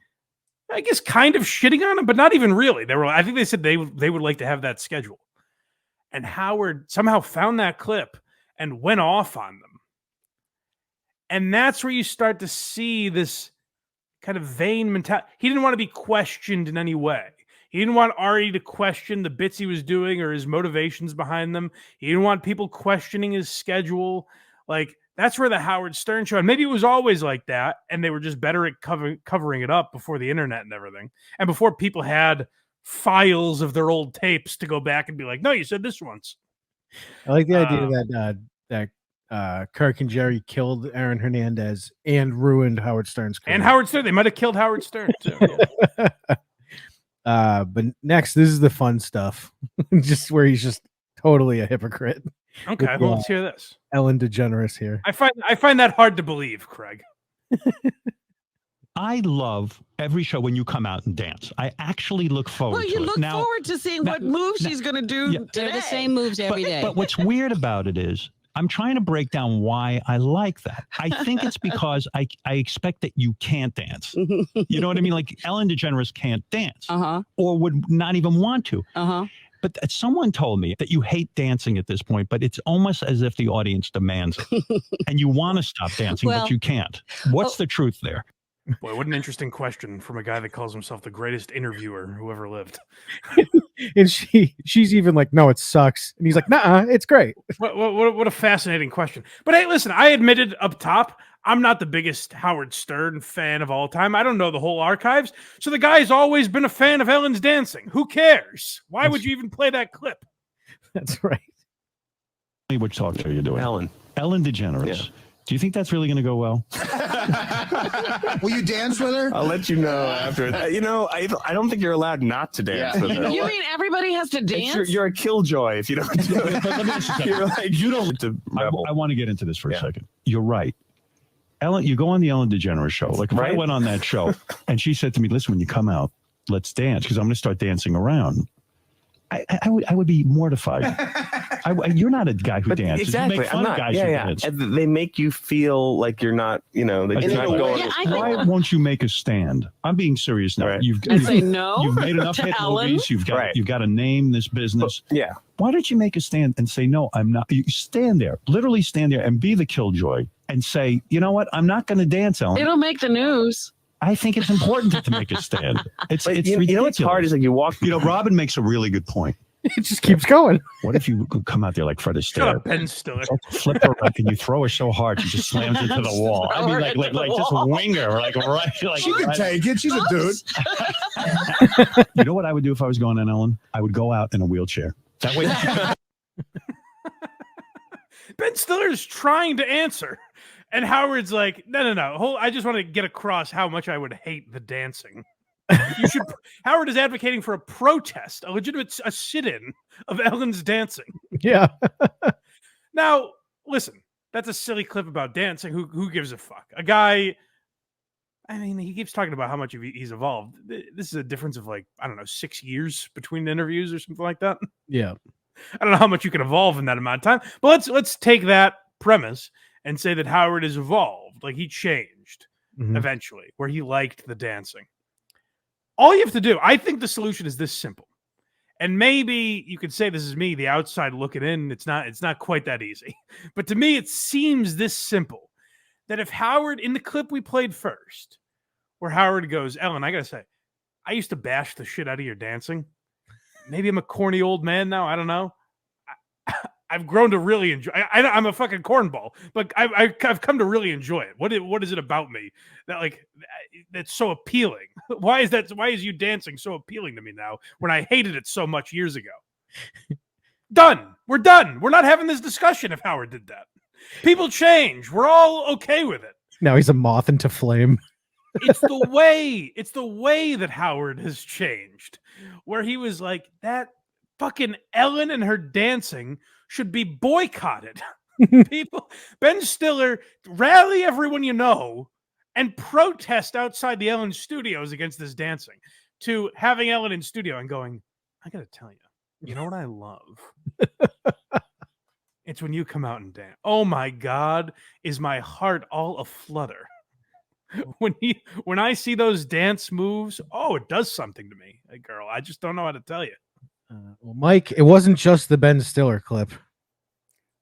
I guess kind of shitting on him, but not even really. I think they said they would like to have that schedule. And Howard somehow found that clip and went off on them. And that's where you start to see this kind of vain mentality. He didn't want to be questioned in any way. He didn't want Artie to question the bits he was doing or his motivations behind them. He didn't want people questioning his schedule. Like, that's where the Howard Stern show, and maybe it was always like that, and they were just better at covering it up before the internet and everything. And before people had files of their old tapes to go back and be like, no, you said this once. I like the idea that Kirk and Jerry killed Aaron Hernandez and ruined Howard Stern's career. And Howard Stern. They might have killed Howard Stern, too. But next, this is the fun stuff. Just where he's just totally a hypocrite. Okay, well, let's hear this. Ellen DeGeneres here. I find that hard to believe, Craig. I love every show when you come out and dance. I actually look forward to it. Well, you look forward to seeing what moves she's going to do today. They're the same moves every day. But what's weird about it is I'm trying to break down why I like that. I think it's because I expect that you can't dance. You know what I mean? Like Ellen DeGeneres can't dance or would not even want to. But someone told me that you hate dancing at this point, but it's almost as if the audience demands it. And you want to stop dancing, but you can't. What's the truth there? Boy, what an interesting question from a guy that calls himself the greatest interviewer who ever lived. And she's even like, no, it sucks. And he's like, nah, it's great. What a fascinating question. But hey, listen, I admitted up top, I'm not the biggest Howard Stern fan of all time. I don't know the whole archives. So the guy's always been a fan of Ellen's dancing. Who cares? Why would you even play that clip? That's right. Which talk show are you doing? Ellen DeGeneres. Yeah. Do you think that's really going to go well? Will you dance with her? I'll let you know after that. You know, I don't think you're allowed not to dance with her. You mean everybody has to dance? You're a killjoy if you don't do it. You're like, you don't. I want to get into this for a second. You're right. Ellen, you go on the Ellen DeGeneres show. Like if I went on that show and she said to me, listen, when you come out, let's dance because I'm going to start dancing around. I would be mortified. You're not a guy who dances. Exactly. You make fun of guys who dance. And they make you feel like you're not, that you're not going. Why won't you make a stand? I'm being serious now. Right. You've say no You've made enough hit movies. You've got to name this business. But, yeah. Why don't you make a stand and say, no, I'm not? You stand there, literally stand there and be the killjoy and say, you know what? I'm not going to dance, Ellen. It'll make the news. I think it's important to make a stand. It's you know what's hard is like you walk. Robin makes a really good point. It just keeps going. What if you come out there like Fred Astaire? Shut up, Ben Stiller. Flip her up and you throw her so hard she just slams into the wall. I mean, like just wing her, like right. Like, she can take it. She's a dude. You know what I would do if I was going on Ellen? I would go out in a wheelchair. That way. Ben Stiller is trying to answer. And Howard's like, no. I just want to get across how much I would hate the dancing. You should. Howard is advocating for a protest, a legitimate sit-in of Ellen's dancing. Yeah. Now, listen, that's a silly clip about dancing. Who gives a fuck? A guy. I mean, he keeps talking about how much he's evolved. This is a difference of 6 years between interviews or something like that. Yeah. I don't know how much you can evolve in that amount of time, but let's take that premise and say that Howard has evolved. Like, he changed eventually, where he liked the dancing. All you have to do, I think the solution is this simple. And maybe you could say this is me, the outside looking in. It's not quite that easy. But to me, it seems this simple. That if Howard, in the clip we played first, where Howard goes, Ellen, I gotta say, I used to bash the shit out of your dancing. Maybe I'm a corny old man now. I don't know. I've grown to really enjoy. I'm a fucking cornball, but I've come to really enjoy it. What is it about me that's so appealing? Why is you dancing so appealing to me now when I hated it so much years ago? Done. We're done. We're not having this discussion if Howard did that. People change. We're all okay with it. Now he's a moth into flame. It's the way that Howard has changed, where he was like, that fucking Ellen and her dancing should be boycotted. Ben Stiller, rally everyone you know and protest outside the Ellen studios against this dancing, to having Ellen in studio and going, I gotta tell you, you know what I love? It's when you come out and dance. Oh my God, is my heart all aflutter. When I see those dance moves, it does something to me, girl. I just don't know how to tell you. Well, Mike, it wasn't just the Ben Stiller clip.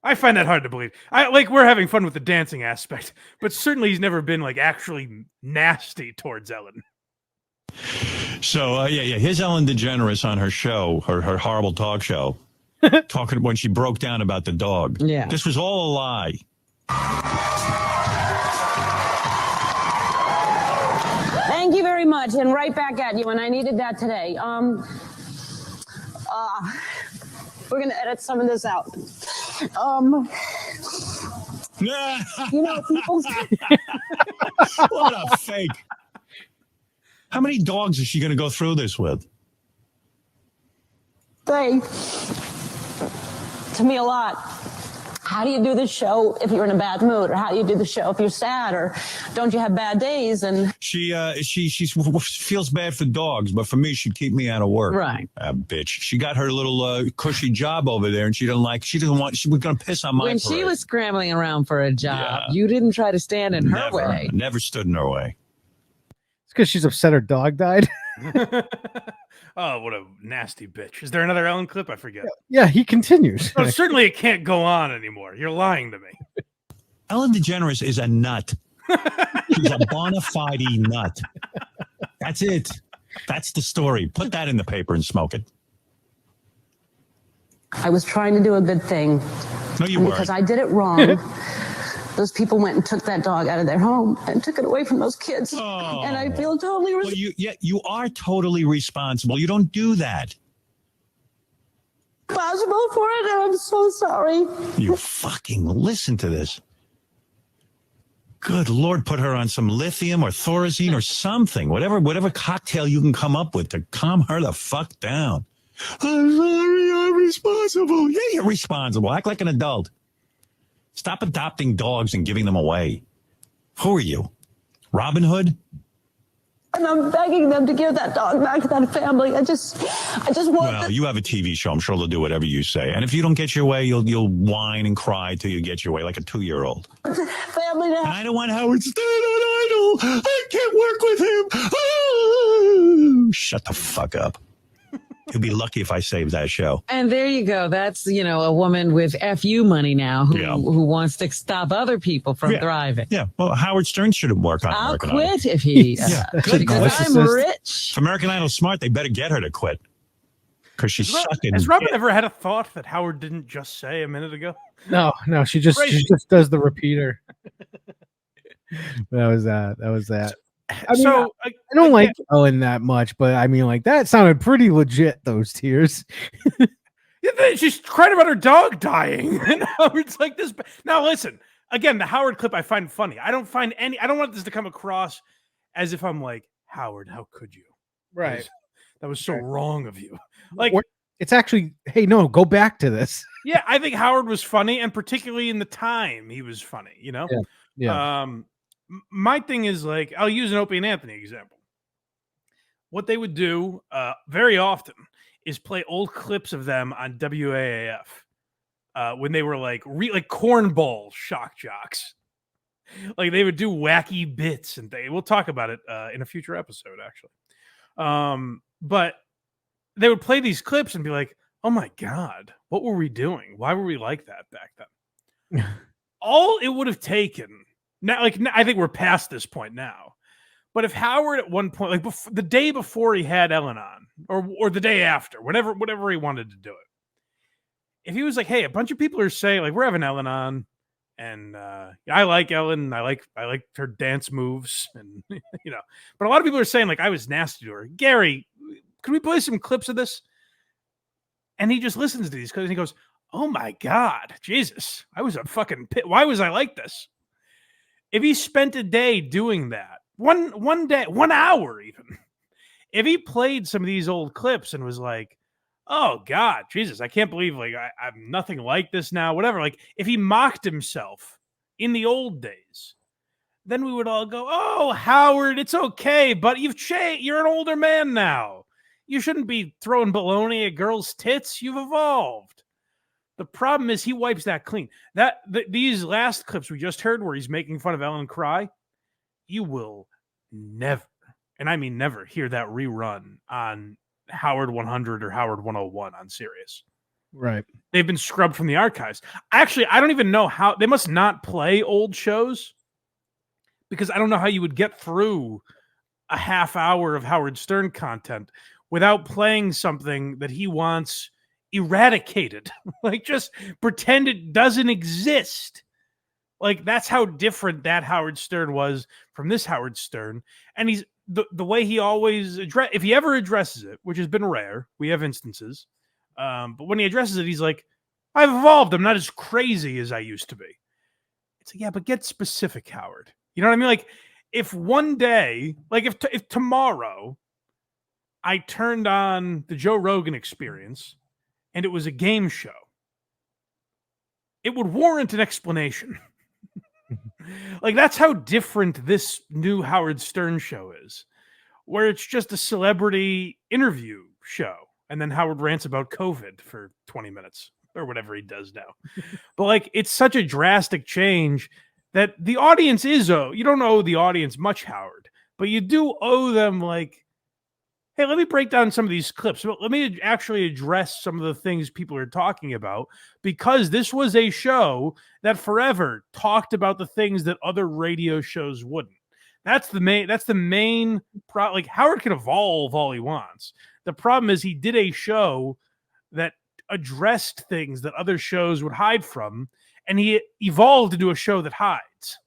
I find that hard to believe. We're having fun with the dancing aspect, but certainly he's never been actually nasty towards Ellen. So here's Ellen DeGeneres on her show, her horrible talk show, talking when she broke down about the dog. Yeah, this was all a lie. Thank you very much, and right back at you, and I needed that today. We're gonna edit some of this out. People. What a fake. How many dogs is she going to go through this with? Say to me a lot. How do you do this show if you're in a bad mood, or how do you do the show if you're sad, or don't you have bad days? And she feels bad for dogs, but for me, she'd keep me out of work. Right, bitch. She got her little cushy job over there, and she was going to piss on my when parade. she was scrambling around for a job. You didn't try to stand in her way. Never stood in her way. It's because she's upset her dog died. Oh, what a nasty bitch. Is there another Ellen clip? I forget. Yeah, he continues. Oh, certainly it can't go on anymore. You're lying to me. Ellen DeGeneres is a nut. She's a bona fide nut. That's it. That's the story. Put that in the paper and smoke it. I was trying to do a good thing. No, you weren't. Because I did it wrong. Those people went and took that dog out of their home and took it away from those kids. Oh. And I feel totally you are totally responsible. You don't do that. responsible for it, and I'm so sorry. You fucking listen to this. Good Lord, put her on some lithium or Thorazine or something. Whatever cocktail you can come up with to calm her the fuck down. I'm sorry, I'm responsible. Yeah, you're responsible. Act like an adult. Stop adopting dogs and giving them away. Who are you? Robin Hood? And I'm begging them to give that dog back to that family. I just want. Well, you have a TV show. I'm sure they'll do whatever you say. And if you don't get your way, you'll whine and cry till you get your way, like a 2-year-old. Family now. And I don't want Howard Stern on Idol. I can't work with him. Oh, shut the fuck up. You'll be lucky if I save that show. And there you go. That's, a woman with FU money now who wants to stop other people from thriving. Yeah. Well, Howard Stern should work on I'll American quit Idol. if he, because I'm rich. If American Idol's smart, they better get her to quit. Because she's sucking. Has Robin ever had a thought that Howard didn't just say a minute ago? No, she just does the repeater. That was that. I mean, I don't like Ellen that much, but I mean, like, that sounded pretty legit, those tears. She's crying about her dog dying. And Howard's like this. Now, listen, again, the Howard clip I find funny. I don't want this to come across as if I'm like, Howard, how could you? Right. That was so wrong of you. Like, it's actually, hey, no, go back to this. yeah, I think Howard was funny, and particularly in the time he was funny, you know? Yeah. My thing is, like, I'll use an Opie and Anthony example. What they would do very often is play old clips of them on WAAF when they were like cornball shock jocks. Like they would do wacky bits, and we'll talk about it in a future episode, actually. But they would play these clips and be like, "Oh my God, what were we doing? Why were we like that back then?" All it would have taken now, I think we're past this point now. But if Howard at one point, like the day before he had Ellen on, or the day after, whatever he wanted to do it, if he was like, "Hey, a bunch of people are saying like we're having Ellen on, and I like Ellen, I like her dance moves, and you know," but a lot of people are saying like I was nasty to her. Gary, can we play some clips of this? And he just listens to these because he goes, "Oh my God, Jesus, I was a fucking pit. Why was I like this?" If he spent a day doing that. One day, 1 hour even. If he played some of these old clips and was like, "Oh God, Jesus, I can't believe like I'm nothing like this now," whatever. Like if he mocked himself in the old days, then we would all go, "Oh, Howard, it's okay, but you've changed. You're an older man now. You shouldn't be throwing baloney at girls' tits. You've evolved." The problem is he wipes that clean. These last clips we just heard where he's making fun of Ellen Cry, you will never, and I mean never, hear that rerun on Howard 100 or Howard 101 on Sirius. Right. They've been scrubbed from the archives. Actually, I don't even know how. They must not play old shows because I don't know how you would get through a half hour of Howard Stern content without playing something that he wants eradicated. Like just pretend it doesn't exist. Like that's how different that Howard Stern was from this Howard Stern. And he's the way he always if he ever addresses it, which has been rare, we have instances. But when he addresses it, he's like, "I've evolved. I'm not as crazy as I used to be." It's like, yeah, but get specific, Howard. You know what I mean? Like if one day, like if tomorrow I turned on the Joe Rogan Experience and it was a game show, it would warrant an explanation. Like that's how different this new Howard Stern show is, where it's just a celebrity interview show and then Howard rants about COVID for 20 minutes or whatever he does now. But like it's such a drastic change that the audience you don't owe the audience much, Howard, but you do owe them like, hey, let me break down some of these clips. Let me actually address some of the things people are talking about, because this was a show that forever talked about the things that other radio shows wouldn't. That's the main problem. Like Howard can evolve all he wants. The problem is he did a show that addressed things that other shows would hide from, and he evolved into a show that hides.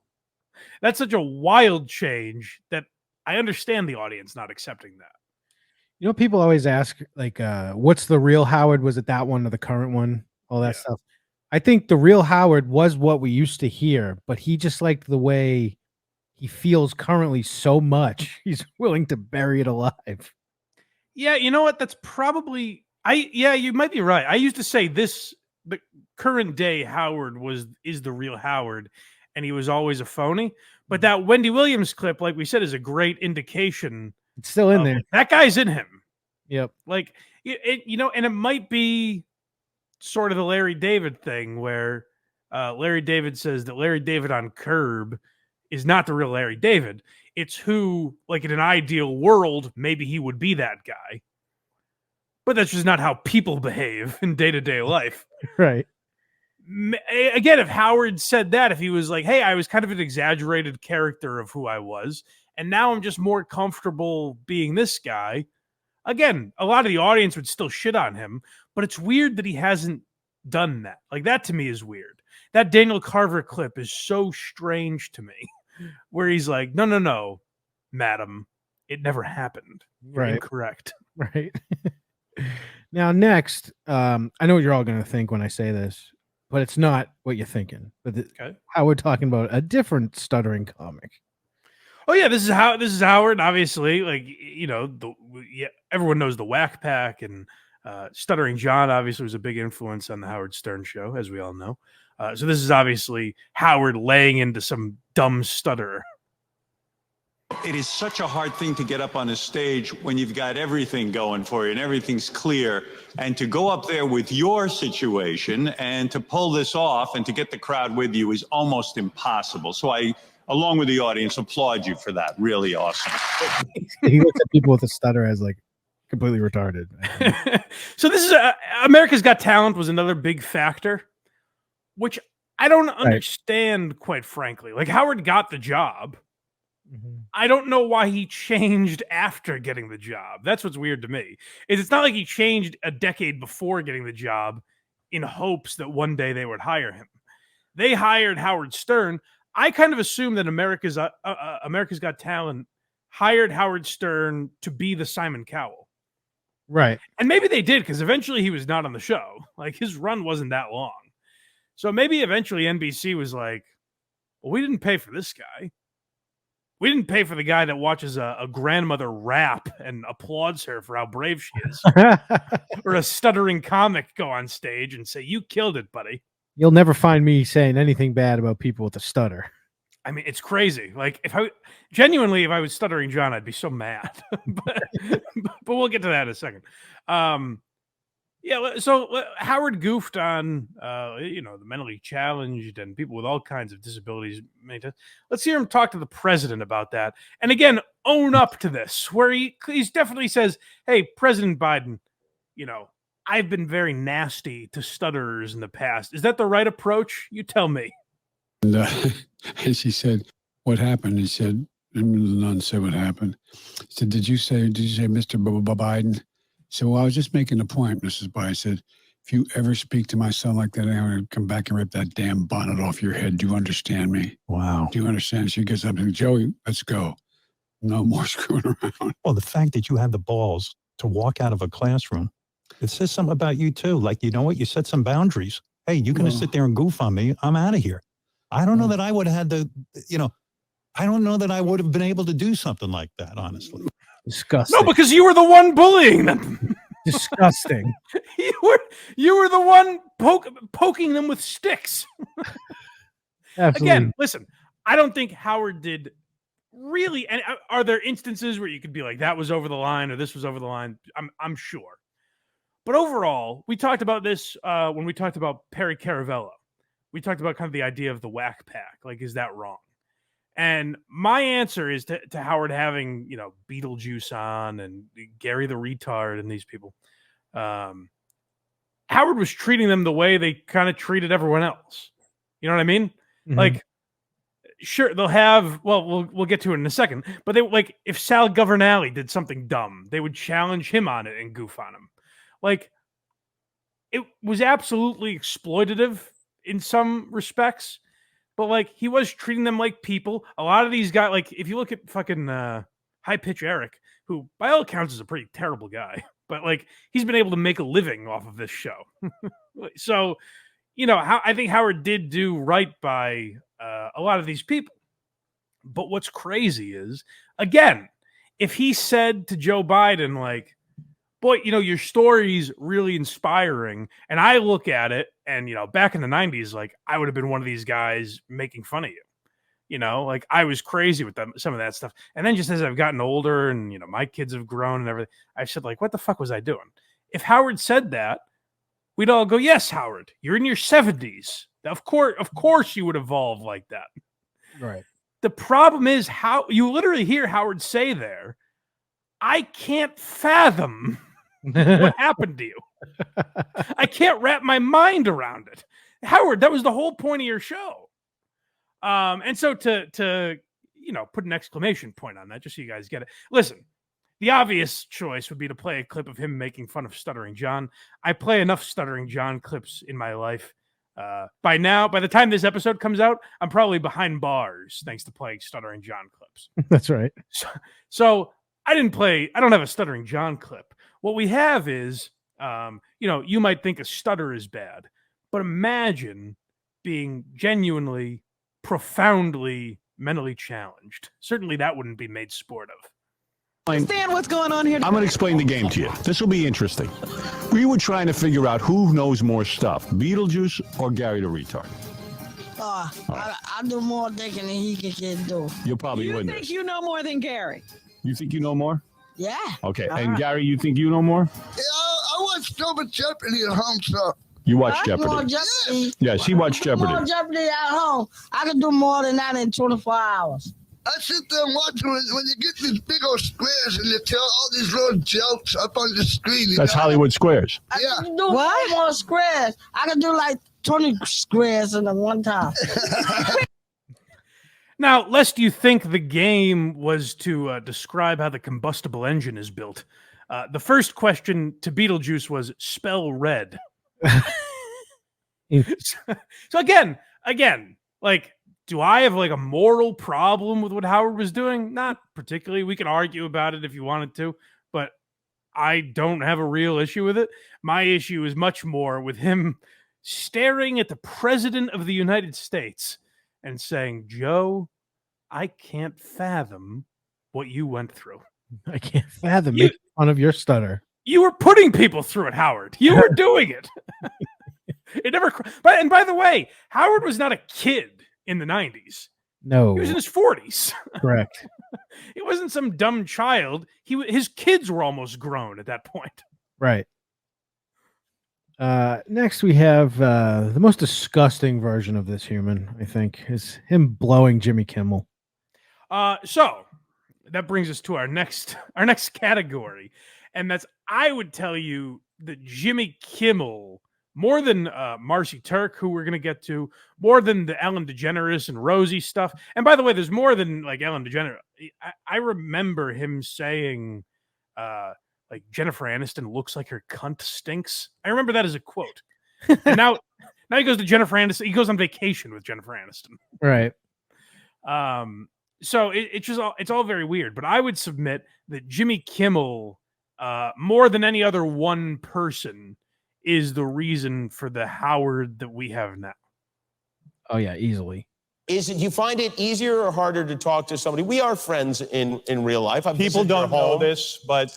That's such a wild change that I understand the audience not accepting that. You know, people always ask, like, what's the real Howard? Was it that one or the current one? All that stuff. I think the real Howard was what we used to hear, but he just liked the way he feels currently so much. He's willing to bury it alive. Yeah, you know what? That's probably... you might be right. I used to say the current day Howard is the real Howard, and he was always a phony. But that Wendy Williams clip, like we said, is a great indication. It's still in there. That guy's in him. Yep. Like, and it might be sort of the Larry David thing where Larry David says that Larry David on Curb is not the real Larry David. It's who, like in an ideal world, maybe he would be that guy. But that's just not how people behave in day-to-day life. Right. Again, if Howard said that, if he was like, hey, I was kind of an exaggerated character of who I was, and now I'm just more comfortable being this guy, again, a lot of the audience would still shit on him, but it's weird that he hasn't done that. Like, that to me is weird. That Daniel Carver clip is so strange to me, where he's like, no, madam, it never happened. You're incorrect. Right. Now, next, I know what you're all going to think when I say this, but it's not what you're thinking. But Okay. how we're talking about a different stuttering comic. Oh yeah, this is Howard. Obviously, like everyone knows the Whack Pack, and Stuttering John obviously was a big influence on the Howard Stern show, as we all know. So this is obviously Howard laying into some dumb stutterer. It is such a hard thing to get up on a stage when you've got everything going for you and everything's clear, and to go up there with your situation and to pull this off and to get the crowd with you is almost impossible. So I, along with the audience, applaud you for that. Really awesome. He looks at people with a stutter as like completely retarded. So this is America's Got Talent was another big factor, which I don't understand, quite frankly. Like, Howard got the job. I don't know why he changed after getting the job. That's what's weird to me. It's not like he changed a decade before getting the job in hopes that one day they would hire him. They hired Howard Stern. I kind of assume that America's Got Talent hired Howard Stern to be the Simon Cowell. Right. And maybe they did, because eventually he was not on the show. Like, his run wasn't that long. So maybe eventually NBC was like, well, we didn't pay for this guy. We didn't pay for the guy that watches a grandmother rap and applauds her for how brave she is. Or a stuttering comic go on stage and say, you killed it, buddy. You'll never find me saying anything bad about people with a stutter. I mean, it's crazy. Like, if I was Stuttering John, I'd be so mad. but we'll get to that in a second. So Howard goofed on, the mentally challenged and people with all kinds of disabilities. Let's hear him talk to the president about that. And again, own up to this, where he definitely says, hey, President Biden, I've been very nasty to stutterers in the past. Is that the right approach? You tell me. And she said, what happened? He said, and the nun said what happened. He said, did you say Mr. Biden? So I was just making a point, Mrs. Biden. I said, if you ever speak to my son like that, I'm going to come back and rip that damn bonnet off your head. Do you understand me? Wow. Do you understand? She gets up and says, Joey, let's go. No more screwing around. Well, the fact that you had the balls to walk out of a classroom, it says something about you too. Like, you know what? You set some boundaries. Hey, you're going to sit there and goof on me. I'm out of here. I don't know that I would have had I don't know that I would have been able to do something like that, honestly. Disgusting. No, because you were the one bullying them. Disgusting. You were the one poking them with sticks. Absolutely. Again, listen, I don't think Howard did really. And are there instances where you could be like, that was over the line or this was over the line? I'm sure. But overall, we talked about this when we talked about Perry Caravello. We talked about kind of the idea of the Whack Pack. Like, is that wrong? And my answer is to Howard having, Beetlejuice on and Gary the Retard and these people. Howard was treating them the way they kind of treated everyone else. You know what I mean? Mm-hmm. Like, sure, they'll have, we'll get to it in a second, but they, like, if Sal Governale did something dumb, they would challenge him on it and goof on him. Like, it was absolutely exploitative in some respects. But, like, he was treating them like people. A lot of these guys, like, if you look at fucking High Pitch Eric, who, by all accounts, is a pretty terrible guy. But, like, he's been able to make a living off of this show. So, I think Howard did do right by a lot of these people. But what's crazy is, again, if he said to Joe Biden, like, boy, your story's really inspiring. And I look at it and, back in the 90s, like, I would have been one of these guys making fun of you. Like, I was crazy with some of that stuff. And then just as I've gotten older and, my kids have grown and everything, I said, like, what the fuck was I doing? If Howard said that, we'd all go, yes, Howard, you're in your 70s. Of course you would evolve like that. Right. The problem is how you literally hear Howard say there, I can't fathom what happened to you. I can't wrap my mind around it. Howard, that was the whole point of your show. And so to put an exclamation point on that, just so you guys get it. Listen, the obvious choice would be to play a clip of him making fun of Stuttering John. I play enough Stuttering John clips in my life. By the time this episode comes out, I'm probably behind bars thanks to playing Stuttering John clips. That's right. So I don't have a Stuttering John clip. What we have is, you might think a stutter is bad, But imagine being genuinely, profoundly mentally challenged. Certainly that wouldn't be made sport of. Understand what's going on here? I'm going to explain the game to you. This will be interesting. We were trying to figure out who knows more stuff, Beetlejuice or Gary the retard. I do more thinking than he can do. You'll probably You win think this. you know more than Gary? You think you know more? Yeah. Okay. All And right. Gary, you think you know more? Yeah, I watch Stupid Jeopardy at home, so. You watch I do more Jeopardy. Jeopardy. Yes, he watched More Jeopardy. Jeopardy at home. I can do more than that in 24 hours. I sit there and watch when you get these big old squares and you tell all these little jokes up on the screen. you That's know? Hollywood Squares. Yeah. I can do more squares. I can do like 20 squares in a one time. Now, lest you think the game was to describe how the combustible engine is built, the first question to Beetlejuice was spell red. So again, like, do I have like a moral problem with what Howard was doing? Not particularly. We can argue about it if you wanted to, but I don't have a real issue with it. My issue is much more with him staring at the president of the United States and saying, Joe, I can't fathom what you went through. I can't fathom making fun of your stutter. You were putting people through it, Howard. You were doing it. It never. And by the way, Howard was not a kid in the 90s. No. He was in his 40s. Correct. It wasn't some dumb child. His kids were almost grown at that point. Right. Next, we have the most disgusting version of this human, I think, is him blowing Jimmy Kimmel. So that brings us to our next category, and that's, I would tell you that Jimmy Kimmel, more than Marcy Turk, who we're going to get to, more than the Ellen DeGeneres and Rosie stuff. And by the way, there's more than like Ellen DeGeneres. I remember him saying, like, Jennifer Aniston looks like her cunt stinks. I remember that as a quote. And now he goes to Jennifer Aniston. He goes on vacation with Jennifer Aniston. Right. So it's all very weird. But I would submit that Jimmy Kimmel, more than any other one person, is the reason for the Howard that we have now. Oh yeah, easily. Do you find it easier or harder to talk to somebody? We are friends in real life. People don't know this, but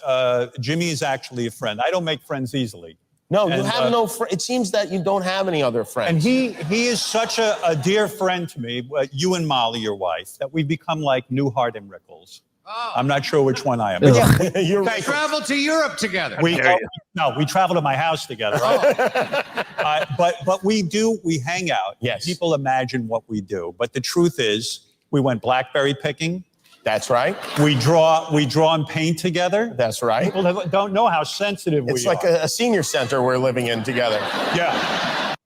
Jimmy is actually a friend. I don't make friends easily. No, you have no friends. It seems that you don't have any other friends. And he is such a dear friend to me, you and Molly, your wife, that we've become like Newhart and Rickles. Oh. I'm not sure which one I am. Yeah, you're They traveled to Europe together. We travel to my house together. But we hang out. Yes. People imagine what we do. But the truth is, we went blackberry picking. That's right. We draw and paint together. That's right. People don't know how sensitive we are. It's like a senior center we're living in together. Yeah.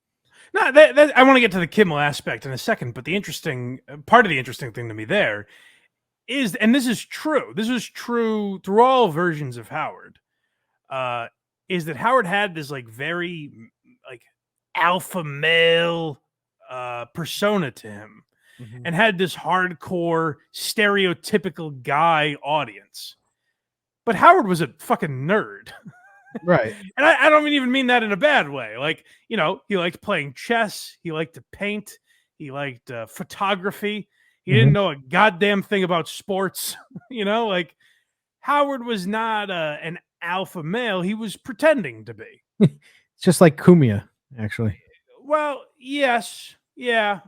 No, I want to get to the Kimmel aspect in a second, but the interesting part of the interesting thing to me there is, and this is true through all versions of Howard, is that Howard had this like very like alpha male persona to him, and had this hardcore stereotypical guy audience. But Howard was a fucking nerd. Right. And I don't even mean that in a bad way. Like, you know, he liked playing chess. He liked to paint. He liked photography. He didn't know a goddamn thing about sports. You know, like, Howard was not an alpha male. He was pretending to be. It's just like Kumia, actually. Well, yes. Yeah.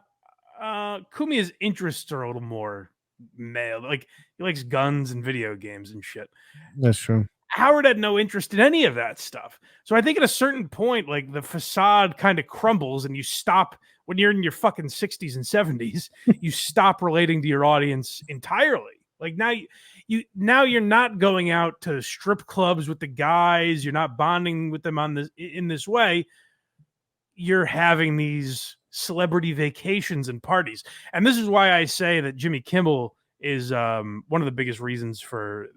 Kumia's interests are a little more male. Like, he likes guns and video games and shit. That's true. Howard had no interest in any of that stuff. So I think at a certain point, like, the facade kind of crumbles and you stop when you're in your fucking 60s and 70s, you stop relating to your audience entirely. Like, now you're not going out to strip clubs with the guys. You're not bonding with them in this way. You're having these celebrity vacations and parties. And this is why I say that Jimmy Kimmel is one of the biggest reasons for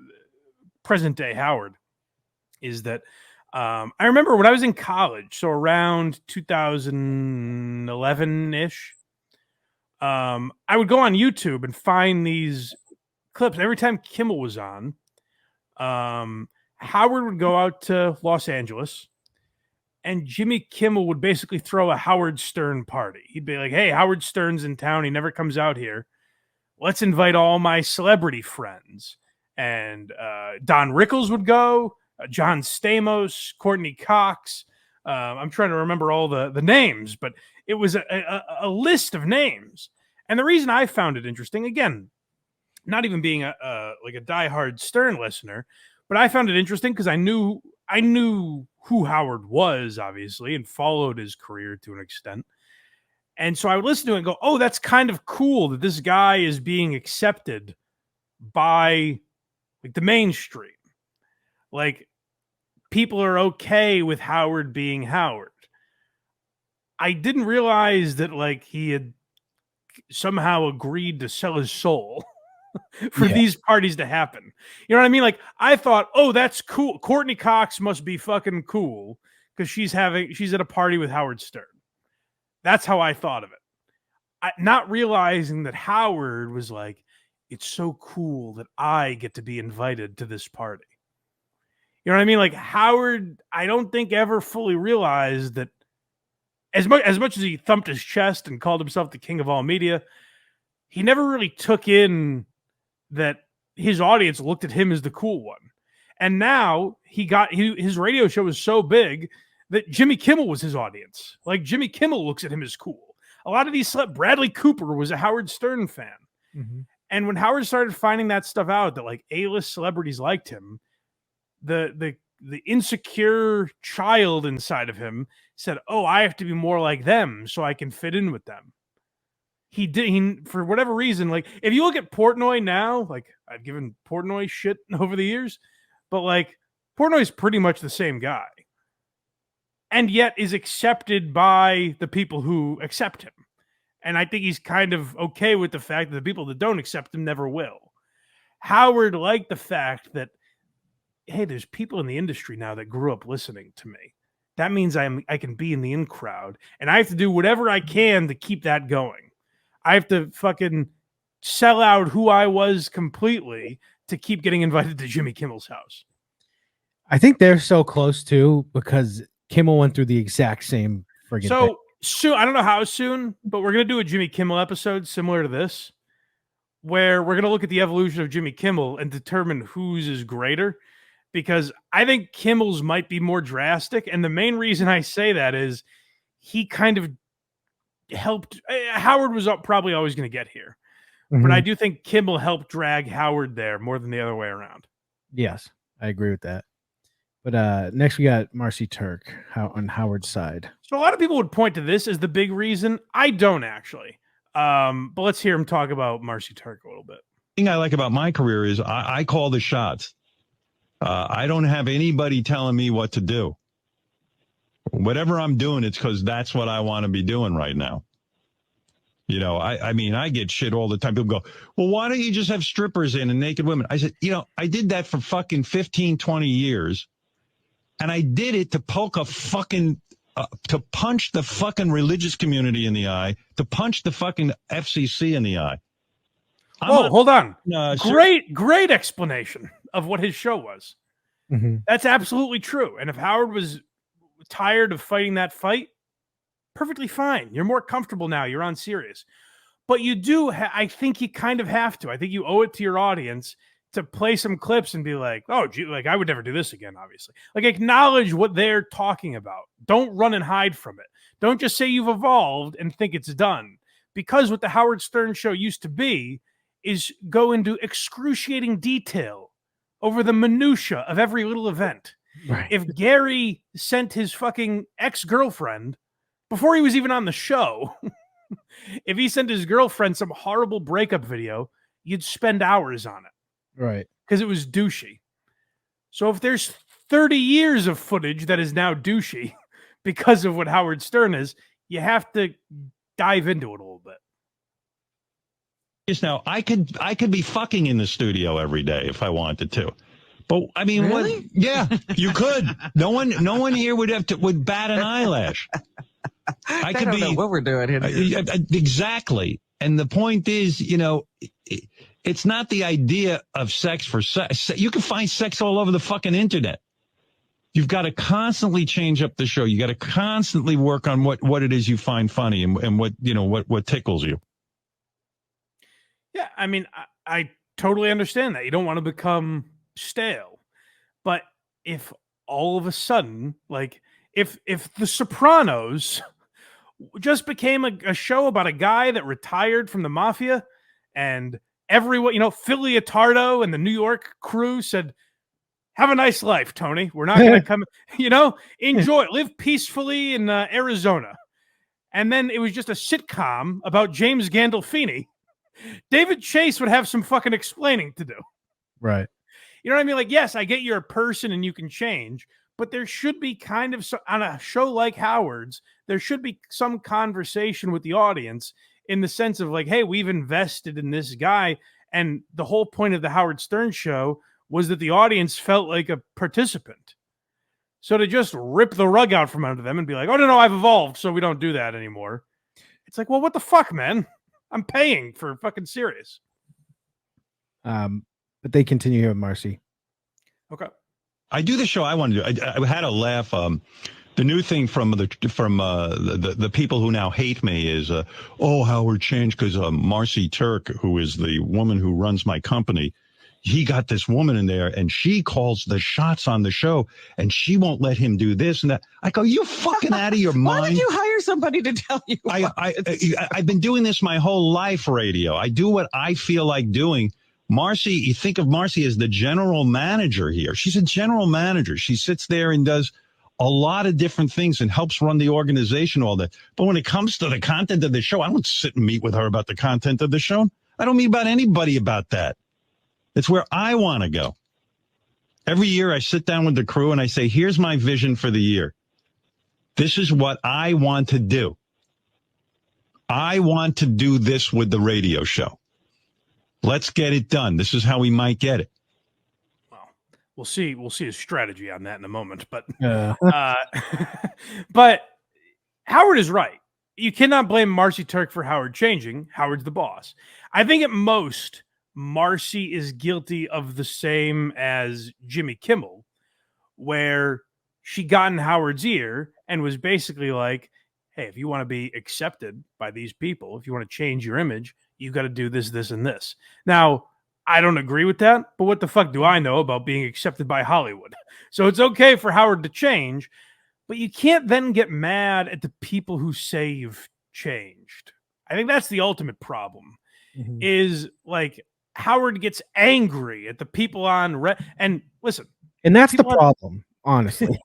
present day Howard, is that I remember when I was in college, so around 2011-ish, I would go on YouTube and find these clips. Every time Kimmel was on, Howard would go out to Los Angeles and Jimmy Kimmel would basically throw a Howard Stern party. He'd be like, hey, Howard Stern's in town. He never comes out here. Let's invite all my celebrity friends. And Don Rickles would go, John Stamos, Courtney Cox. I'm trying to remember all the names, but it was a list of names. And the reason I found it interesting, again, not even being a diehard Stern listener, but I found it interesting because I knew who Howard was, obviously, and followed his career to an extent. And so I would listen to it and go, oh, that's kind of cool that this guy is being accepted by the mainstream. Like, people are okay with Howard being Howard. I didn't realize that, he had somehow agreed to sell his soul for these parties to happen. You know what I mean? I thought, oh, that's cool. Courtney Cox must be fucking cool because she's at a party with Howard Stern. That's how I thought of it. Not realizing that Howard was like, it's so cool that I get to be invited to this party. You know what I mean? Howard, I don't think ever fully realized that as much as he thumped his chest and called himself the king of all media, he never really took in that his audience looked at him as the cool one. And now his radio show was so big that Jimmy Kimmel was his audience. Jimmy Kimmel looks at him as cool. A lot of these Bradley Cooper was a Howard Stern fan. Mm-hmm. And when Howard started finding that stuff out, that A-list celebrities liked him, the insecure child inside of him said, oh, I have to be more like them so I can fit in with them. He for whatever reason, if you look at Portnoy now, I've given Portnoy shit over the years, but Portnoy's pretty much the same guy. And yet is accepted by the people who accept him. And I think he's kind of okay with the fact that the people that don't accept him never will. Howard liked the fact that, hey, there's people in the industry now that grew up listening to me. That means I can be in the in crowd, and I have to do whatever I can to keep that going. I have to fucking sell out who I was completely to keep getting invited to Jimmy Kimmel's house. I think they're so close too because Kimmel went through the exact same friggin' thing. Soon, I don't know how soon, but we're going to do a Jimmy Kimmel episode similar to this, where we're going to look at the evolution of Jimmy Kimmel and determine whose is greater, because I think Kimmel's might be more drastic. And the main reason I say that is he kind of helped. Howard was probably always going to get here, but I do think Kimmel helped drag Howard there more than the other way around. Yes, I agree with that. But next we got Marcy Turk on Howard's side. So a lot of people would point to this as the big reason. I don't actually. But let's hear him talk about Marcy Turk a little bit. The thing I like about my career is I call the shots. I don't have anybody telling me what to do. Whatever I'm doing, it's because that's what I want to be doing right now. You know, I mean, I get shit all the time. People go, well, why don't you just have strippers in and naked women? I said, I did that for fucking 15, 20 years. And I did it to poke a fucking, to punch the fucking religious community in the eye, to punch the fucking FCC in the eye. Hold on. Great explanation of what his show was. Mm-hmm. That's absolutely true. And if Howard was tired of fighting that fight, perfectly fine. You're more comfortable now. You're on Sirius. But you do, I think you kind of have to. I think you owe it to your audience to play some clips and be like, oh, gee, I would never do this again, obviously. Acknowledge what they're talking about. Don't run and hide from it. Don't just say you've evolved and think it's done. Because what the Howard Stern show used to be is go into excruciating detail over the minutia of every little event. Right. If Gary sent his fucking ex-girlfriend, before he was even on the show, if he sent his girlfriend some horrible breakup video, you'd spend hours on it. Right. Because it was douchey. So if there's 30 years of footage that is now douchey because of what Howard Stern is, you have to dive into it a little bit. Yes, now I could be fucking in the studio every day if I wanted to. But I mean, really? Yeah, you could. No one here would bat an eyelash. I don't know what we're doing here. Exactly. And the point is, it's not the idea of sex for sex. You can find sex all over the fucking internet. You've got to constantly change up the show. You got to constantly work on what it is you find funny and what tickles you. Yeah, I mean, I totally understand that. You don't want to become stale. But if all of a sudden, like, if The Sopranos just became a show about a guy that retired from the mafia, and everyone, Philly Attardo and the New York crew said, have a nice life, Tony. We're not going to come, enjoy, live peacefully in Arizona. And then it was just a sitcom about James Gandolfini. David Chase would have some fucking explaining to do. Right. You know what I mean? Like, yes, I get you're a person and you can change, but there should be kind of, on a show like Howard's, there should be some conversation with the audience in the sense of like, hey, we've invested in this guy. And the whole point of the Howard Stern show was that the audience felt like a participant. So to just rip the rug out from under them and be like, oh, no, I've evolved, so we don't do that anymore. It's like, well, what the fuck, man? I'm paying for fucking Sirius. But they continue here with Marcy. Okay. I do the show I want to do. I had a laugh. The new thing from the people who now hate me is, Howard changed because Marcy Turk, who is the woman who runs my company, he got this woman in there and she calls the shots on the show and she won't let him do this and that. I go, you fucking out of your mind. Why did you hire somebody to tell you? I've been doing this my whole life, radio. I do what I feel like doing. Marcy, you think of Marcy as the general manager here. She's a general manager. She sits there and does a lot of different things and helps run the organization, all that. But when it comes to the content of the show, I don't sit and meet with her about the content of the show. I don't meet about anybody about that. It's where I want to go. Every year I sit down with the crew and I say, here's my vision for the year. This is what I want to do. I want to do this with the radio show. Let's get it done. This is how we might get it. Well, we'll see his strategy on that in a moment. But, but Howard is right. You cannot blame Marcy Turk for Howard changing. Howard's the boss. I think at most, Marcy is guilty of the same as Jimmy Kimmel, where she got in Howard's ear and was basically like, hey, if you want to be accepted by these people, if you want to change your image, you got to do this, this, and this. Now, I don't agree with that, but what the fuck do I know about being accepted by Hollywood? So it's okay for Howard to change, but you can't then get mad at the people who say you've changed. I think that's the ultimate problem, is like, Howard gets angry at the people on and listen, and that's the problem, honestly.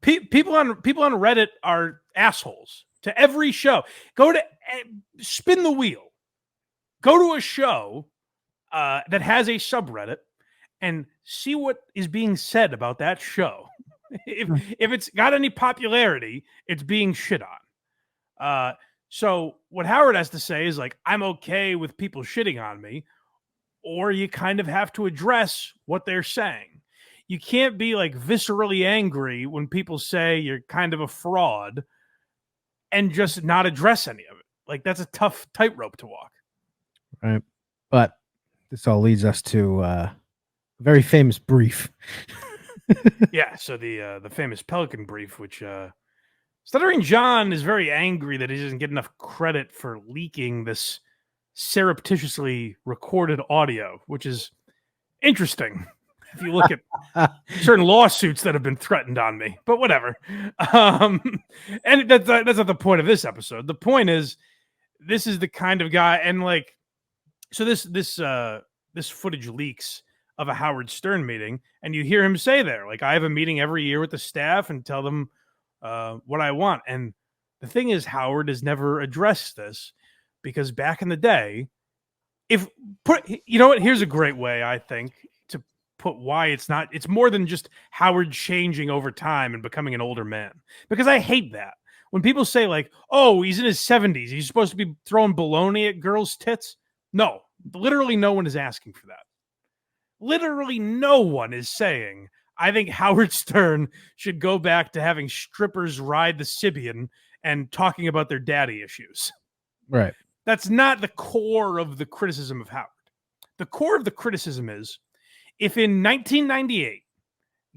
people on Reddit are assholes to every show. Go to spin the wheel. Go to a show that has a subreddit and see what is being said about that show. If it's got any popularity, it's being shit on. So what Howard has to say is like, I'm okay with people shitting on me. Or you kind of have to address what they're saying. You can't be like viscerally angry when people say you're kind of a fraud and just not address any of it. Like, that's a tough tightrope to walk. Right. But this all leads us to a very famous brief. Yeah. So the famous Pelican brief, which Stuttering John is very angry that he doesn't get enough credit for leaking this surreptitiously recorded audio, which is interesting if you look at certain lawsuits that have been threatened on me, but whatever. And that's not the point of this episode. The point is, this is the kind of guy, and like, so this footage leaks of a Howard Stern meeting, and you hear him say there, like, I have a meeting every year with the staff and tell them what I want. And the thing is, Howard has never addressed this. Because back in the day, you know what? Here's a great way, I think, to put why it's more than just Howard changing over time and becoming an older man. Because I hate that. When people say like, oh, he's in his 70s, he's supposed to be throwing baloney at girls' tits. No, literally no one is asking for that. Literally no one is saying, I think Howard Stern should go back to having strippers ride the Sibian and talking about their daddy issues. Right. That's not the core of the criticism of Howard. The core of the criticism is, if in 1998,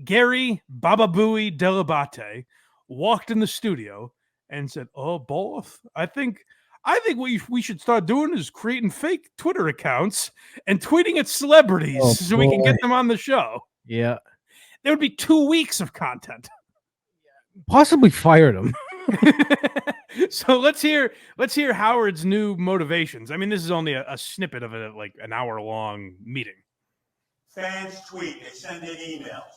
Gary Bababooey Delabate walked in the studio and said, "Oh, boss, I think what we should start doing is creating fake Twitter accounts and tweeting at celebrities so we can get them on the show." Yeah. There would be 2 weeks of content. Possibly fired him. So let's hear Howard's new motivations. I mean, this is only a snippet of an hour-long meeting. Fans tweet, they send in emails.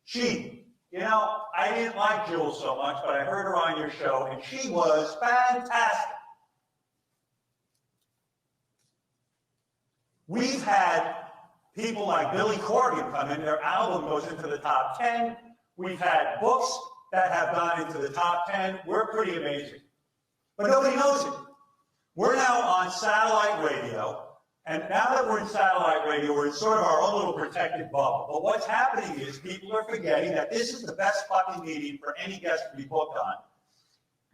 Gee, I didn't like Jules so much, but I heard her on your show, and she was fantastic. We've had people like Billy Corgan come in, their album goes into the top 10. We've had books that have gone into the top 10. We're pretty amazing. But nobody knows it. We're now on satellite radio, and now that we're in satellite radio, we're in sort of our own little protected bubble. But what's happening is people are forgetting that this is the best fucking medium for any guest to be booked on,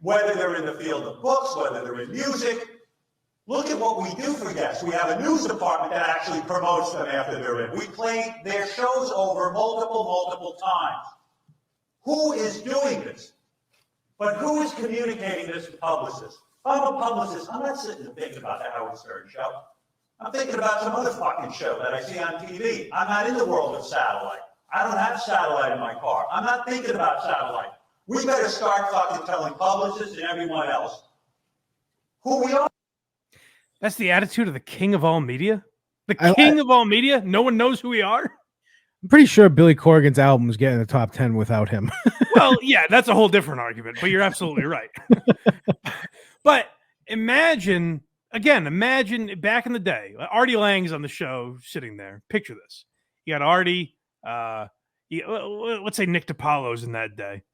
whether they're in the field of books, whether they're in music. Look at what we do for guests. We have a news department that actually promotes them after they're in. We play their shows over multiple times. Who is doing this? But who is communicating this to publicists? If I'm a publicist, I'm not sitting and thinking about the Howard Stern show. I'm thinking about some other fucking show that I see on TV. I'm not in the world of satellite. I don't have satellite in my car. I'm not thinking about satellite. We better start fucking telling publicists and everyone else who we are. That's the attitude of the king of all media? The king of all media? No one knows who we are? I'm pretty sure Billy Corgan's album is getting the top 10 without him. Well, yeah, that's a whole different argument, but you're absolutely right. But imagine back in the day, Artie Lang's on the show sitting there. Picture this. You got Artie, let's say Nick DiPaolo's in that day,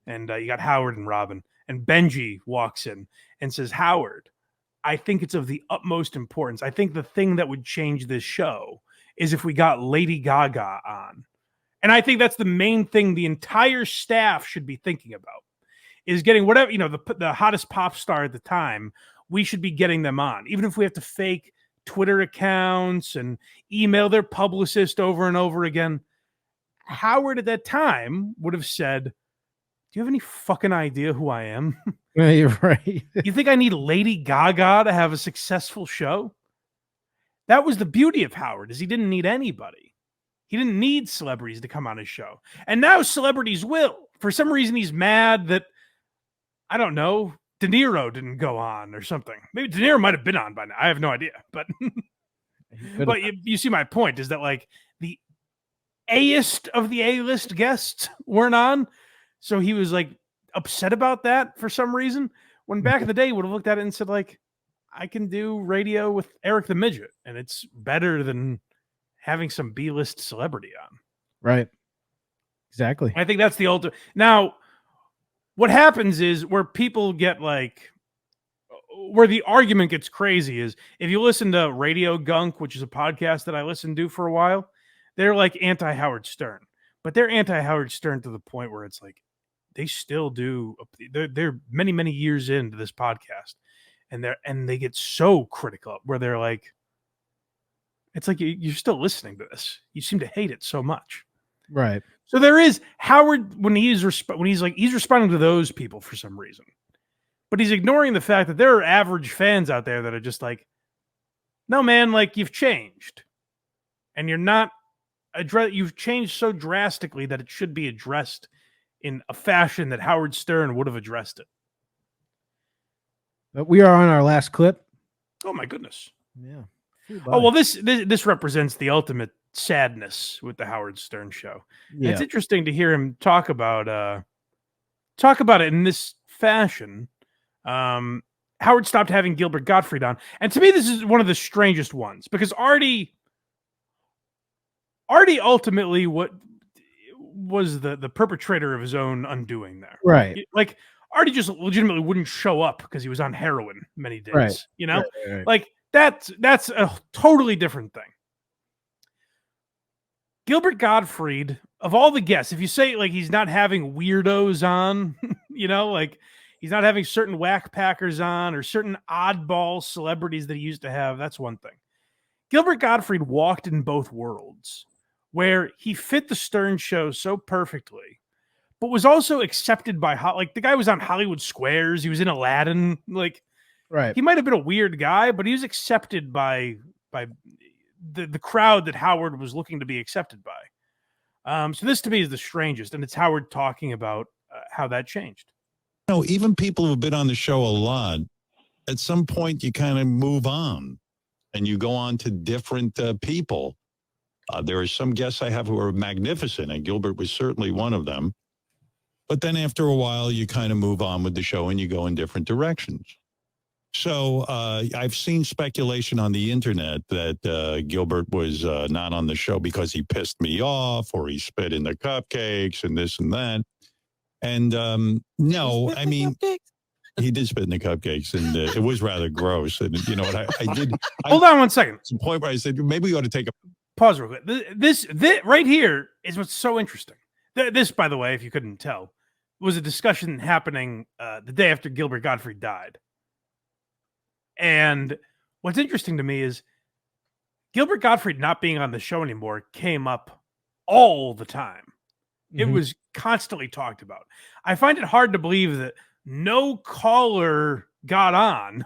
and you got Howard and Robin, and Benji walks in and says, "Howard, I think it's of the utmost importance. I think the thing that would change this show is if we got Lady Gaga on." And I think that's the main thing the entire staff should be thinking about, is getting whatever, the hottest pop star at the time. We should be getting them on, even if we have to fake Twitter accounts and email their publicist over and over again. Howard at that time would have said, "Do you have any fucking idea who I am? Yeah, you're right. You think I need Lady Gaga to have a successful show?" That was the beauty of Howard, is he didn't need anybody. He didn't need celebrities to come on his show. And now celebrities will. For some reason, he's mad that, I don't know, De Niro didn't go on or something. Maybe De Niro might have been on by now. I have no idea. But but you see my point, is that the A-ist of the A-list guests weren't on. So he was upset about that for some reason. When back in the day, he would have looked at it and said, I can do radio with Eric the Midget, and it's better than having some B-list celebrity on. Right. Exactly. I think that's the ultimate. Now, what happens is where people get where the argument gets crazy is if you listen to Radio Gunk, which is a podcast that I listened to for a while, they're anti-Howard Stern, but they're anti-Howard Stern to the point where it's they still do. They're many, many years into this podcast. And they get so critical where they're it's you're still listening to this. You seem to hate it so much. Right. So there is Howard when he's responding to those people for some reason, but he's ignoring the fact that there are average fans out there that are just no, man, you've changed and you're not you've changed so drastically that it should be addressed in a fashion that Howard Stern would have addressed it. But we are on our last clip. Oh my goodness. Yeah. Oh, well, this represents the ultimate sadness with the Howard Stern show. Yeah. It's interesting to hear him talk about it in this fashion. Howard stopped having Gilbert Gottfried on. And to me, this is one of the strangest ones because Artie ultimately was the perpetrator of his own undoing there. Right. Artie just legitimately wouldn't show up because he was on heroin many days, right. Right. That's a totally different thing. Gilbert Gottfried, of all the guests, if you say he's not having weirdos on, he's not having certain whack packers on or certain oddball celebrities that he used to have, that's one thing. Gilbert Gottfried walked in both worlds, where he fit the Stern Show so perfectly, but was also accepted by like the guy was on Hollywood Squares. He was in Aladdin. Like, right. He might have been a weird guy, but he was accepted by the crowd that Howard was looking to be accepted by. So this to me is the strangest, and it's Howard talking about how that changed. No, even people who've been on the show a lot, at some point you kind of move on and you go on to different people. There are some guests I have who are magnificent, and Gilbert was certainly one of them. But then after a while, you kind of move on with the show and you go in different directions. So I've seen speculation on the internet that Gilbert was not on the show because he pissed me off or he spit in the cupcakes and this and that. And no, I mean, he did spit in the cupcakes, and it was rather gross. And you know what I did? Hold on one second. It's a point where I said, maybe we ought to take a pause real quick. This right here is what's so interesting. This, by the way, if you couldn't tell, was a discussion happening the day after Gilbert Gottfried died. And what's interesting to me is Gilbert Gottfried not being on the show anymore came up all the time. It was constantly talked about. I find it hard to believe that no caller got on.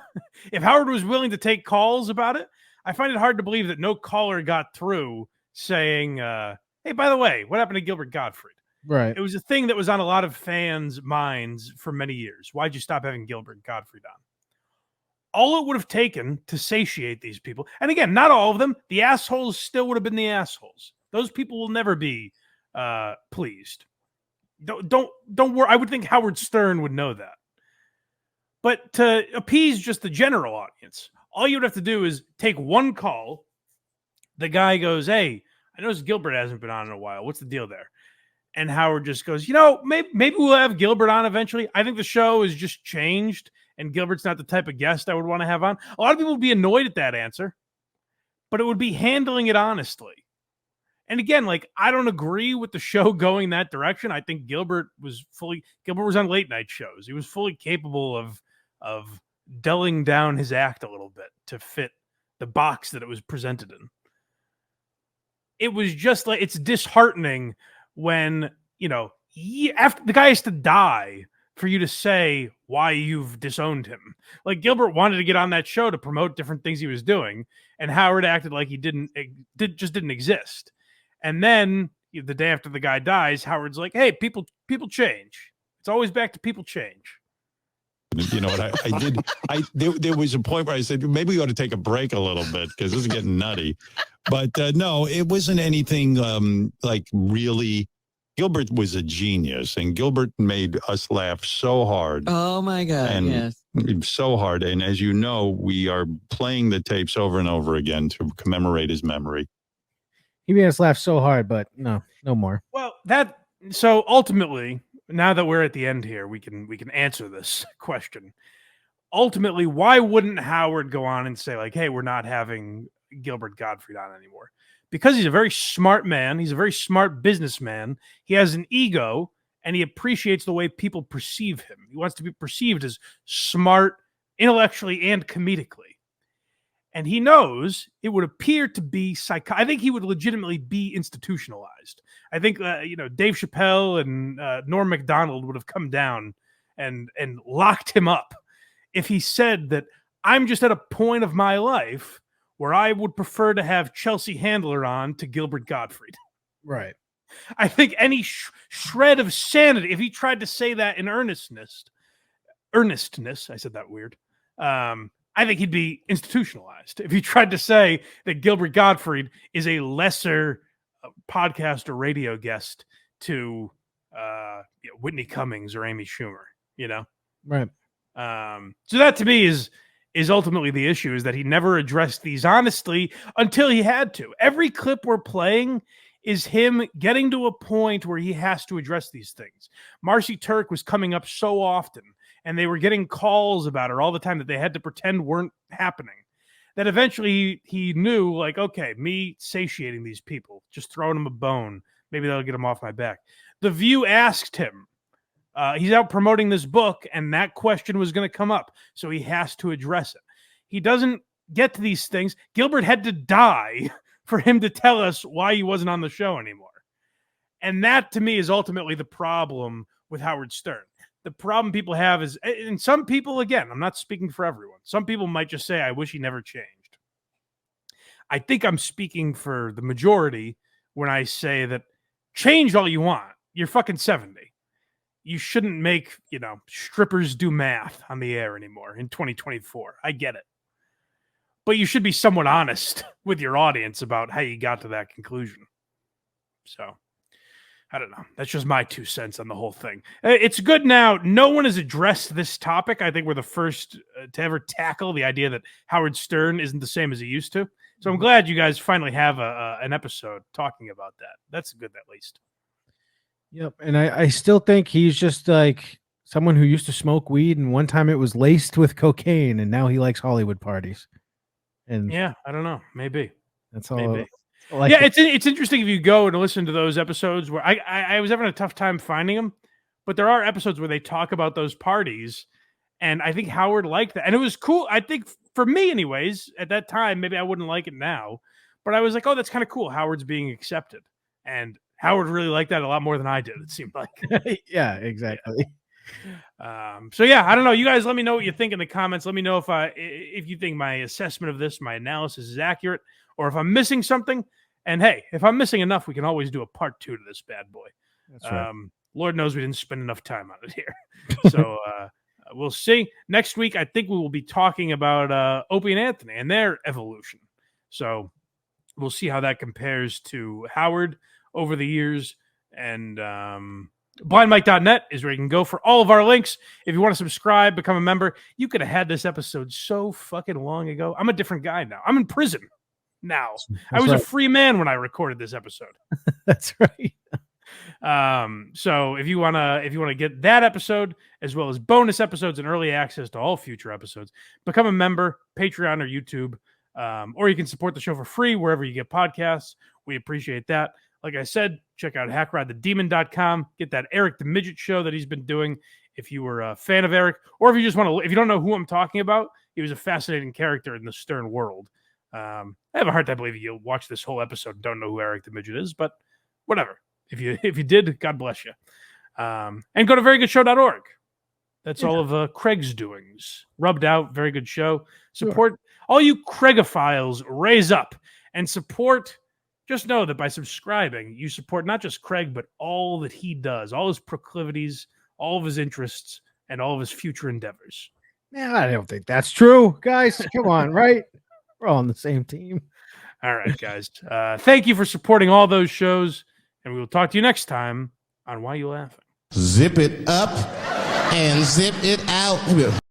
If Howard was willing to take calls about it, I find it hard to believe that no caller got through saying, hey, by the way, what happened to Gilbert Gottfried? Right. It was a thing that was on a lot of fans' minds for many years. Why'd you stop having Gilbert Gottfried on? All it would have taken to satiate these people, and again, not all of them, the assholes still would have been the assholes. Those people will never be pleased. Don't worry. I would think Howard Stern would know that. But to appease just the general audience, all you would have to do is take one call. The guy goes, hey, I noticed Gilbert hasn't been on in a while. What's the deal there? And Howard just goes, maybe we'll have Gilbert on eventually. I think the show has just changed, and Gilbert's not the type of guest I would want to have on. A lot of people would be annoyed at that answer, but it would be handling it honestly. And again, like, I don't agree with the show going that direction. I think Gilbert was on late night shows. He was fully capable of dulling down his act a little bit to fit the box that it was presented in. It was just like, it's disheartening when, after the guy has to die for you to say why you've disowned him. Like, Gilbert wanted to get on that show to promote different things he was doing, and Howard acted like he didn't exist. And then the day after the guy dies, Howard's like, hey, people change. It's always back to people change. You know what I did? There was a point where I said, maybe we ought to take a break a little bit because this is getting nutty. But no, it wasn't anything like really. Gilbert was a genius, and Gilbert made us laugh so hard. Oh, my God, and yes. So hard. And as you know, we are playing the tapes over and over again to commemorate his memory. He made us laugh so hard, but no more. Well, so ultimately, now that we're at the end here, we can answer this question. Ultimately, why wouldn't Howard go on and say, like, hey, we're not having Gilbert Gottfried on anymore? Because he's a very smart man. He's a very smart businessman. He has an ego, and he appreciates the way people perceive him. He wants to be perceived as smart intellectually and comedically. And he knows it would appear to be I think he would legitimately be institutionalized. I think, Dave Chappelle and Norm Macdonald would have come down and locked him up if he said that I'm just at a point of my life where I would prefer to have Chelsea Handler on to Gilbert Gottfried. Right. I think any shred of sanity, if he tried to say that in earnestness, I said that weird. I think he'd be institutionalized if he tried to say that Gilbert Gottfried is a lesser podcast or radio guest to Whitney Cummings or Amy Schumer, Right. So that to me is ultimately the issue, is that he never addressed these honestly until he had to. Every clip we're playing is him getting to a point where he has to address these things. Marcy Turk was coming up so often, and they were getting calls about her all the time that they had to pretend weren't happening, that eventually he knew, like, okay, me satiating these people, just throwing them a bone, maybe that'll get them off my back. The View asked him, he's out promoting this book, and that question was going to come up, so he has to address it. He doesn't get to these things. Gilbert had to die for him to tell us why he wasn't on the show anymore. And that, to me, is ultimately the problem with Howard Stern. The problem people have is, and some people, again, I'm not speaking for everyone. Some people might just say, I wish he never changed. I think I'm speaking for the majority when I say that change all you want. You're fucking 70. You shouldn't make, strippers do math on the air anymore in 2024. I get it. But you should be somewhat honest with your audience about how you got to that conclusion. So, I don't know. That's just my 2 cents on the whole thing. It's good now. No one has addressed this topic. I think we're the first to ever tackle the idea that Howard Stern isn't the same as he used to. So I'm glad you guys finally have an episode talking about that. That's good, at least. Yep. And I still think he's just like someone who used to smoke weed, and one time it was laced with cocaine, and now he likes Hollywood parties. And yeah, I don't know. Maybe. That's all. Maybe. It's interesting if you go and listen to those episodes where I was having a tough time finding them, but there are episodes where they talk about those parties, and I think Howard liked that. And it was cool. I think for me anyways, at that time, maybe I wouldn't like it now, but I was like, oh, that's kind of cool. Howard's being accepted. And Howard really liked that a lot more than I did, it seemed like. Yeah, exactly. So yeah, I don't know. You guys let me know what you think in the comments. Let me know if you think my assessment of this, my analysis is accurate, or if I'm missing something. And hey, if I'm missing enough, we can always do a part 2 to this bad boy. That's right. Lord knows we didn't spend enough time on it here. So we'll see. Next week, I think we will be talking about Opie and Anthony and their evolution. So we'll see how that compares to Howard over the years. And blindmike.net is where you can go for all of our links. If you want to subscribe, become a member, you could have had this episode so fucking long ago. I'm a different guy now. I'm in prison now. I was a free man when I recorded this episode. That's right. So if you wanna get that episode as well as bonus episodes and early access to all future episodes, become a member, Patreon or YouTube, or you can support the show for free wherever you get podcasts. We appreciate that. Like I said, check out hackridethedemon.com. Get that Eric the Midget show that he's been doing. If you were a fan of Eric, or if you just want to, if you don't know who I'm talking about, he was a fascinating character in the Stern world. I have a hard time believing you'll watch this whole episode and don't know who Eric the Midget is, but whatever. If you did, God bless you. And go to verygoodshow.org. That's all of Craig's doings. Rubbed out, very good show. Support all you Craigophiles. Raise up and support. Just know that by subscribing, you support not just Craig, but all that he does, all his proclivities, all of his interests, and all of his future endeavors. Yeah, I don't think that's true, guys. Come on, right? We're all on the same team. All right, guys. Thank you for supporting all those shows, and we will talk to you next time on Why You Laughing. Zip it up and zip it out.